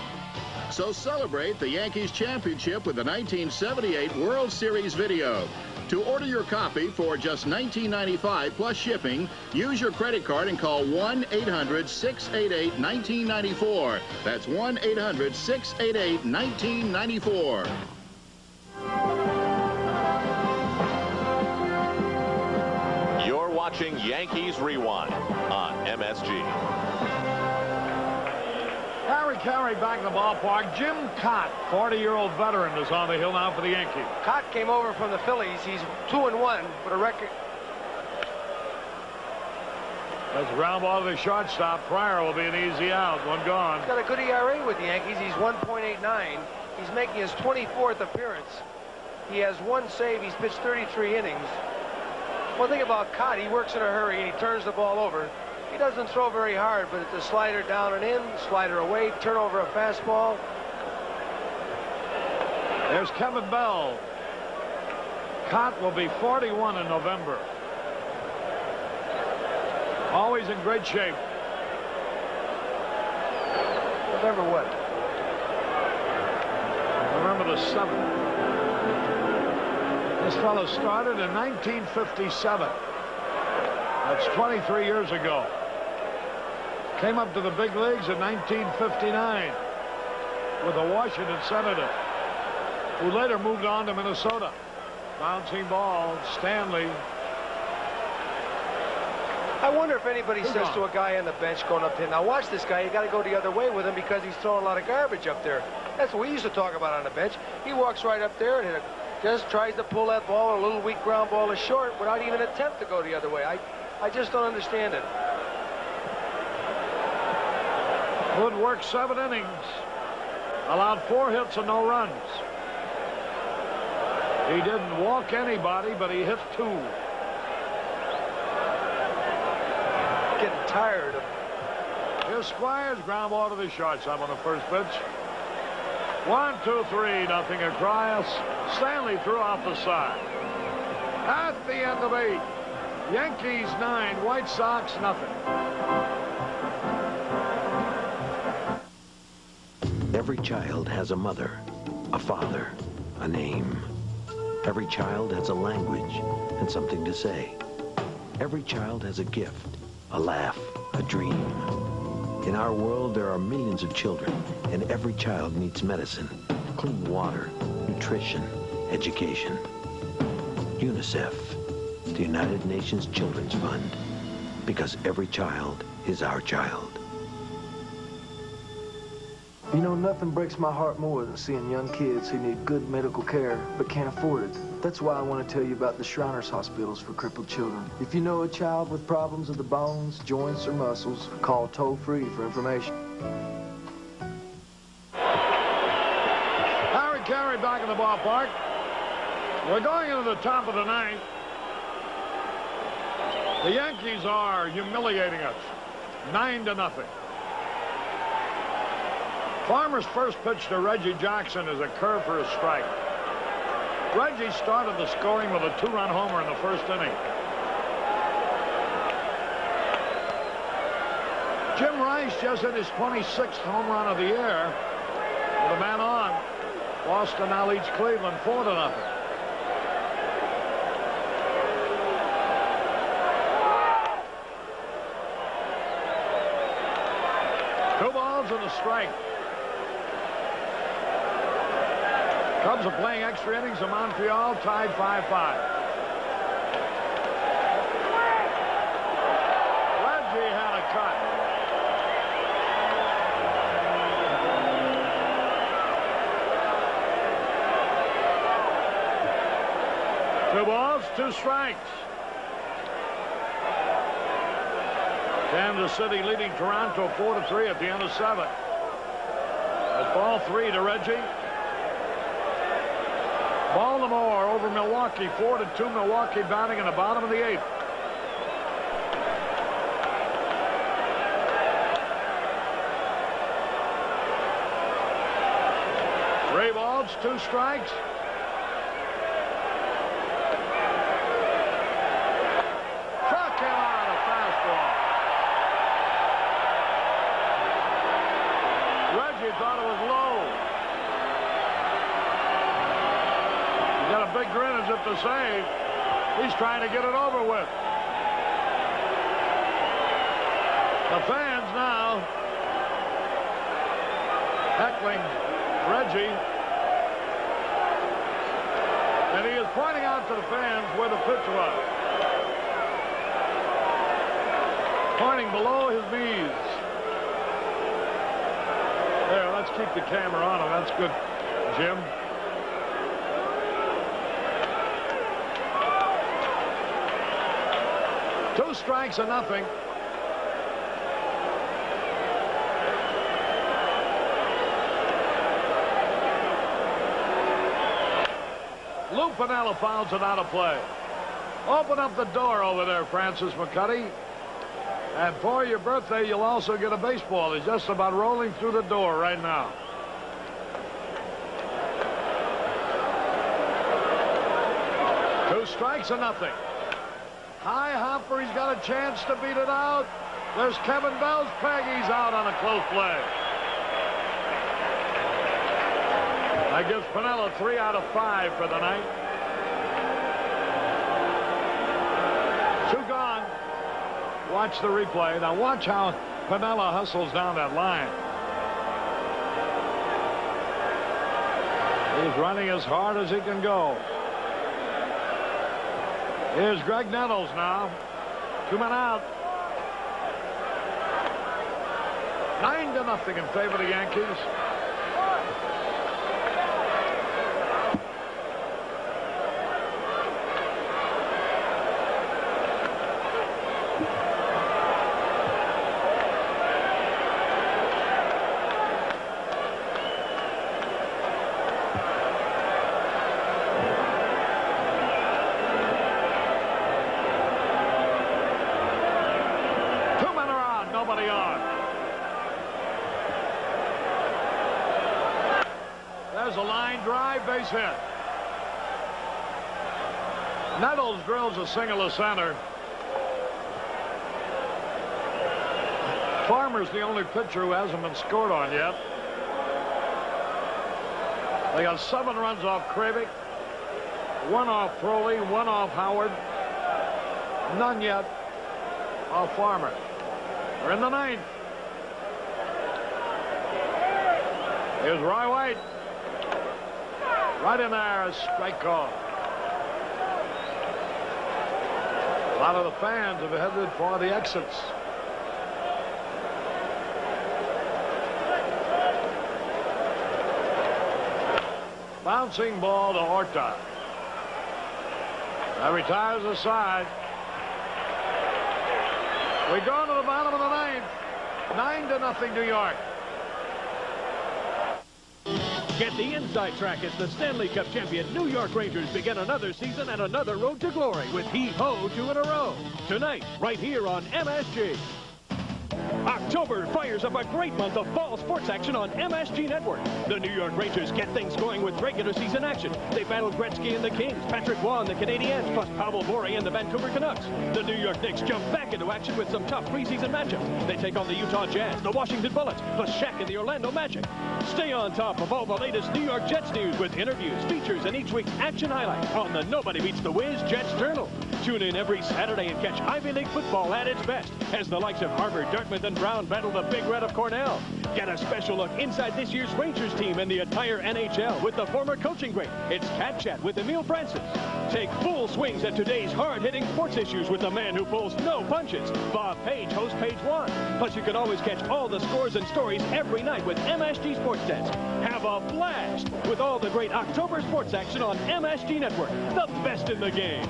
So celebrate the Yankees championship with the 1978 World Series video. To order your copy for just $19.95 plus shipping, use your credit card and call 1-800-688-1994. That's 1-800-688-1994. You're watching Yankees Rewind on MSG. Harry Carey back in the ballpark. Jim Cott, 40-year-old veteran, is on the hill now for the Yankees. Cott came over from the Phillies. He's 2-1 with a record. That's a ground ball to the shortstop. Pryor will be an easy out. One gone. He's got a good ERA with the Yankees. He's 1.89. He's making his 24th appearance. He has 1 save. He's pitched 33 innings. One thing about Cott, he works in a hurry and he turns the ball over. He doesn't throw very hard, but it's a slider down and in, slider away, turn over a fastball. There's Kevin Bell. Cott will be 41 in November. Always in great shape. November what? November the 7th. This fellow started in 1957. That's 23 years ago. Came up to the big leagues in 1959 with the Washington Senators, who later moved on to Minnesota. Bouncing ball, Stanley. I wonder if anybody says to a guy on the bench going up to him, now watch this guy, you got to go the other way with him because he's throwing a lot of garbage up there. That's what we used to talk about on the bench. He walks right up there and just tries to pull that ball, a little weak ground ball to short without even attempt to go the other way. I just don't understand it. Wood worked 7 innings. Allowed 4 hits and no runs. He didn't walk anybody, but he hit 2. Getting tired of. Here's Squires, ground ball to the shortstop on the first pitch. 1, 2, 3, nothing across. Stanley threw off the side. At the end of 8, Yankees 9, White Sox nothing. Every child has a mother, a father, a name. Every child has a language and something to say. Every child has a gift, a laugh, a dream. In our world, there are millions of children, and every child needs medicine, clean water, nutrition, education. UNICEF, the United Nations Children's Fund, because every child is our child. You know, nothing breaks my heart more than seeing young kids who need good medical care but can't afford it. That's why I want to tell you about the Shriners Hospitals for Crippled Children. If you know a child with problems of the bones, joints, or muscles, call toll-free for information. Harry Carey back in the ballpark. We're going into the top of the 9th. The Yankees are humiliating us. 9-0. Farmer's first pitch to Reggie Jackson is a curve for a strike. Reggie started the scoring with a 2-run homer in the first inning. Jim Rice just hit his 26th home run of the year. With a man on, Boston now leads Cleveland 4-0. Two balls and a strike. Cubs are playing extra innings in Montreal, tied 5-5. 2 balls, 2 strikes. Kansas City leading Toronto 4-3 at the end of 7. At ball 3 to Reggie. Baltimore over Milwaukee, 4-2. Milwaukee batting in the bottom of the 8th. Three balls, 2 strikes. Struck him out, a fastball. Reggie thought it was low. He's got a big grin as if to say he's trying to get it over with. The fans now heckling Reggie, and he is pointing out to the fans where the pitch was. Pointing below his knees. There, let's keep the camera on him. That's good, Jim. Two strikes and nothing. Lou Piniella fouls it out of play. Open up the door over there, Francis McCuddy. And for your birthday, you'll also get a baseball. He's just about rolling through the door right now. Two strikes and nothing. High hopper, he's got a chance to beat it out. There's Kevin Bell's peg. He's out on a close play. That gives Piniella 3 out of 5 for the night. 2 gone. Watch the replay. Now watch how Piniella hustles down that line. He's running as hard as he can go. Here's Greg Nettles now. 2 men out. 9-0 in favor of the Yankees. Base hit. Nettles drills a single to center. Farmer's the only pitcher who hasn't been scored on yet. They got 7 runs off Kravick, 1 off Froley, 1 off Howard, none yet off Farmer. We're in the 9th. Here's Roy White. Right in there, a strike call. A lot of the fans have headed for the exits. Bouncing ball to Horta. That retires the side. We go to the bottom of the 9th. 9-0 New York. Get the inside track as the Stanley Cup champion New York Rangers begin another season and another road to glory with He-Ho 2 in a row. Tonight, right here on MSG. October fires up a great month of fall sports action on MSG Network. The New York Rangers get things going with regular season action. They battle Gretzky and the Kings, Patrick Waugh and the Canadiens, plus Pavel Bure and the Vancouver Canucks. The New York Knicks jump back into action with some tough preseason matchups. They take on the Utah Jazz, the Washington Bullets, plus Shaq and the Orlando Magic. Stay on top of all the latest New York Jets news with interviews, features, and each week's action highlights on the Nobody Beats the Wiz Jets Journal. Tune in every Saturday and catch Ivy League football at its best as the likes of Harvard, Dartmouth, and Brown battle the Big Red of Cornell. Get a special look inside this year's Rangers team and the entire NHL with the former coaching great. It's Cat Chat with Emile Francis. Take full swings at today's hard-hitting sports issues with the man who pulls no punches. lunches. Bob Page hosts Page One. Plus, you can always catch all the scores and stories every night with MSG Sports Desk. Have a blast with all the great October sports action on MSG Network, the best in the game.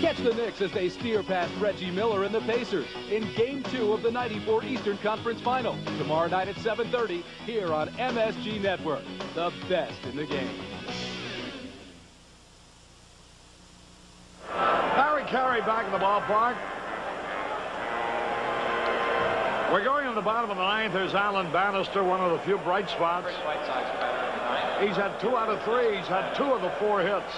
Catch the Knicks as they steer past Reggie Miller and the Pacers in Game 2 of the '94 Eastern Conference Finals. Tomorrow night at 7:30 here on MSG Network. The best in the game. Harry Carey back in the ballpark. We're going in the bottom of the ninth. There's Alan Bannister, one of the few bright spots. He's had 2 out of 3. He's had 2 of the 4 hits.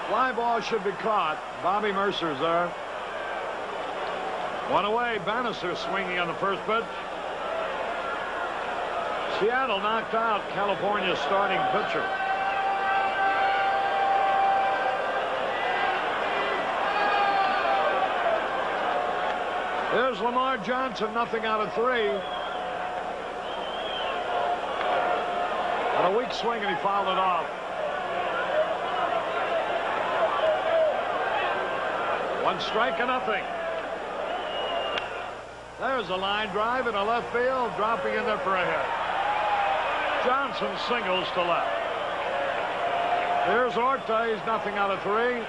Fly ball should be caught. Bobby Mercer's there. 1 away. Bannister swinging on the first pitch. Seattle knocked out California's starting pitcher. There's Lamar Johnson, nothing out of 3. On a weak swing, and he fouled it off. 1 strike and nothing. There's a line drive in a left field, dropping in there for a hit. Johnson singles to left. Here's Orta. He's nothing out of 3.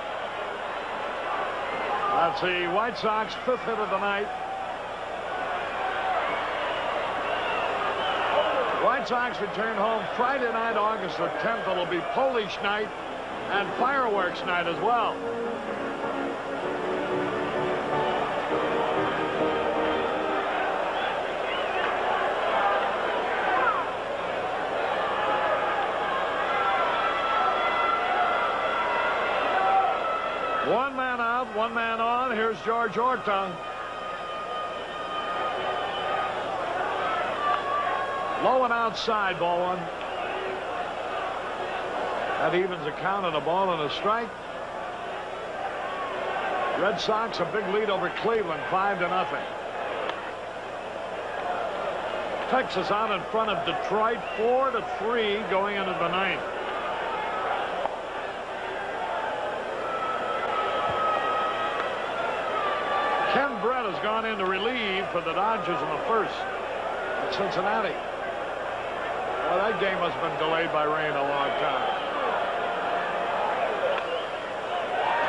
That's the White Sox 5th hit of the night. White Sox return home Friday night, August the 10th. It'll be Polish night and fireworks night as well. One man out, 1 man on. Here's George Orta. Low and outside, ball 1. That evens the count on a ball and a strike. Red Sox a big lead over Cleveland, 5-0. Texas out in front of Detroit, 4-3 going into the 9th. Ken Brett has gone in to relieve for the Dodgers in the 1st at Cincinnati. Well, that game must have been delayed by rain a long time.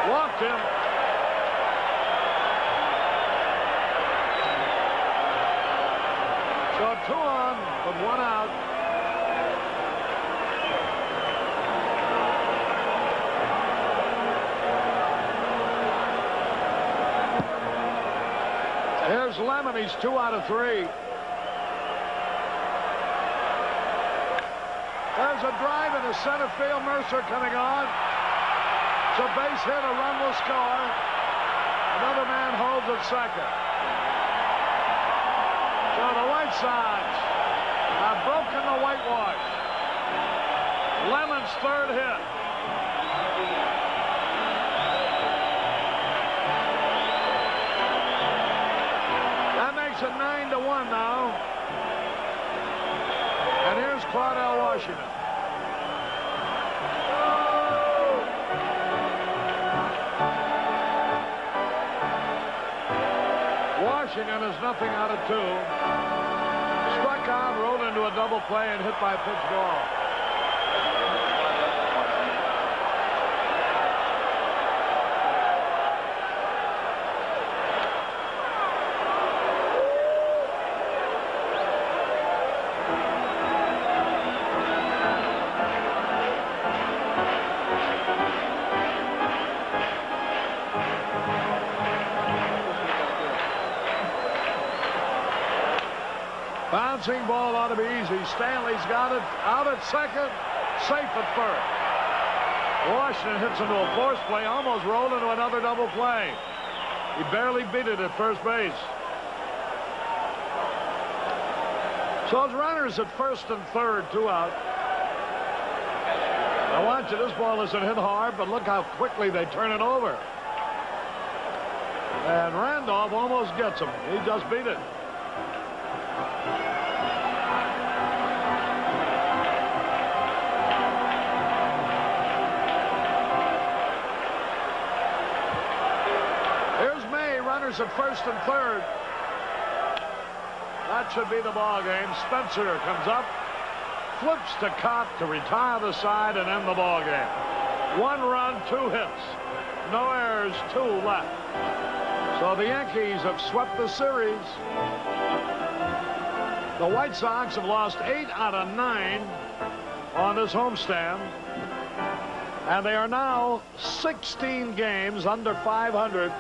Walked him. So 2 on, but 1 out. Here's Lemon. He's 2 out of 3. There's a drive into center field. Mercer coming on. It's a base hit. A run will score. Another man holds at second. So the White Sox have broken the whitewash. Lemon's 3rd hit. It's a 9-1 now. And here's Claudell Washington. Washington is nothing out of 2. Struck out, rolled into a double play, and hit by a pitch ball. Bouncing ball ought to be easy. Stanley's got it out at second. Safe at first. Washington hits into a force play, almost rolled into another double play. He barely beat it at first base. So it's runners at first and third, 2 out. I want you, this ball isn't hit hard, but look how quickly they turn it over. And Randolph almost gets him. He just beat it. Here's May, runners at first and third. That should be the ball game. Spencer comes up, flips to Cott to retire the side and end the ball game. 1 run, 2 hits. No errors, 2 left. So the Yankees have swept the series. The White Sox have lost 8 out of 9 on this homestand. And they are now 16 games under 500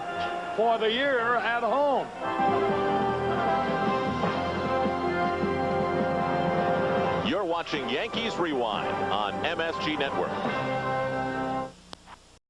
for the year at home. You're watching Yankees Rewind on MSG Network.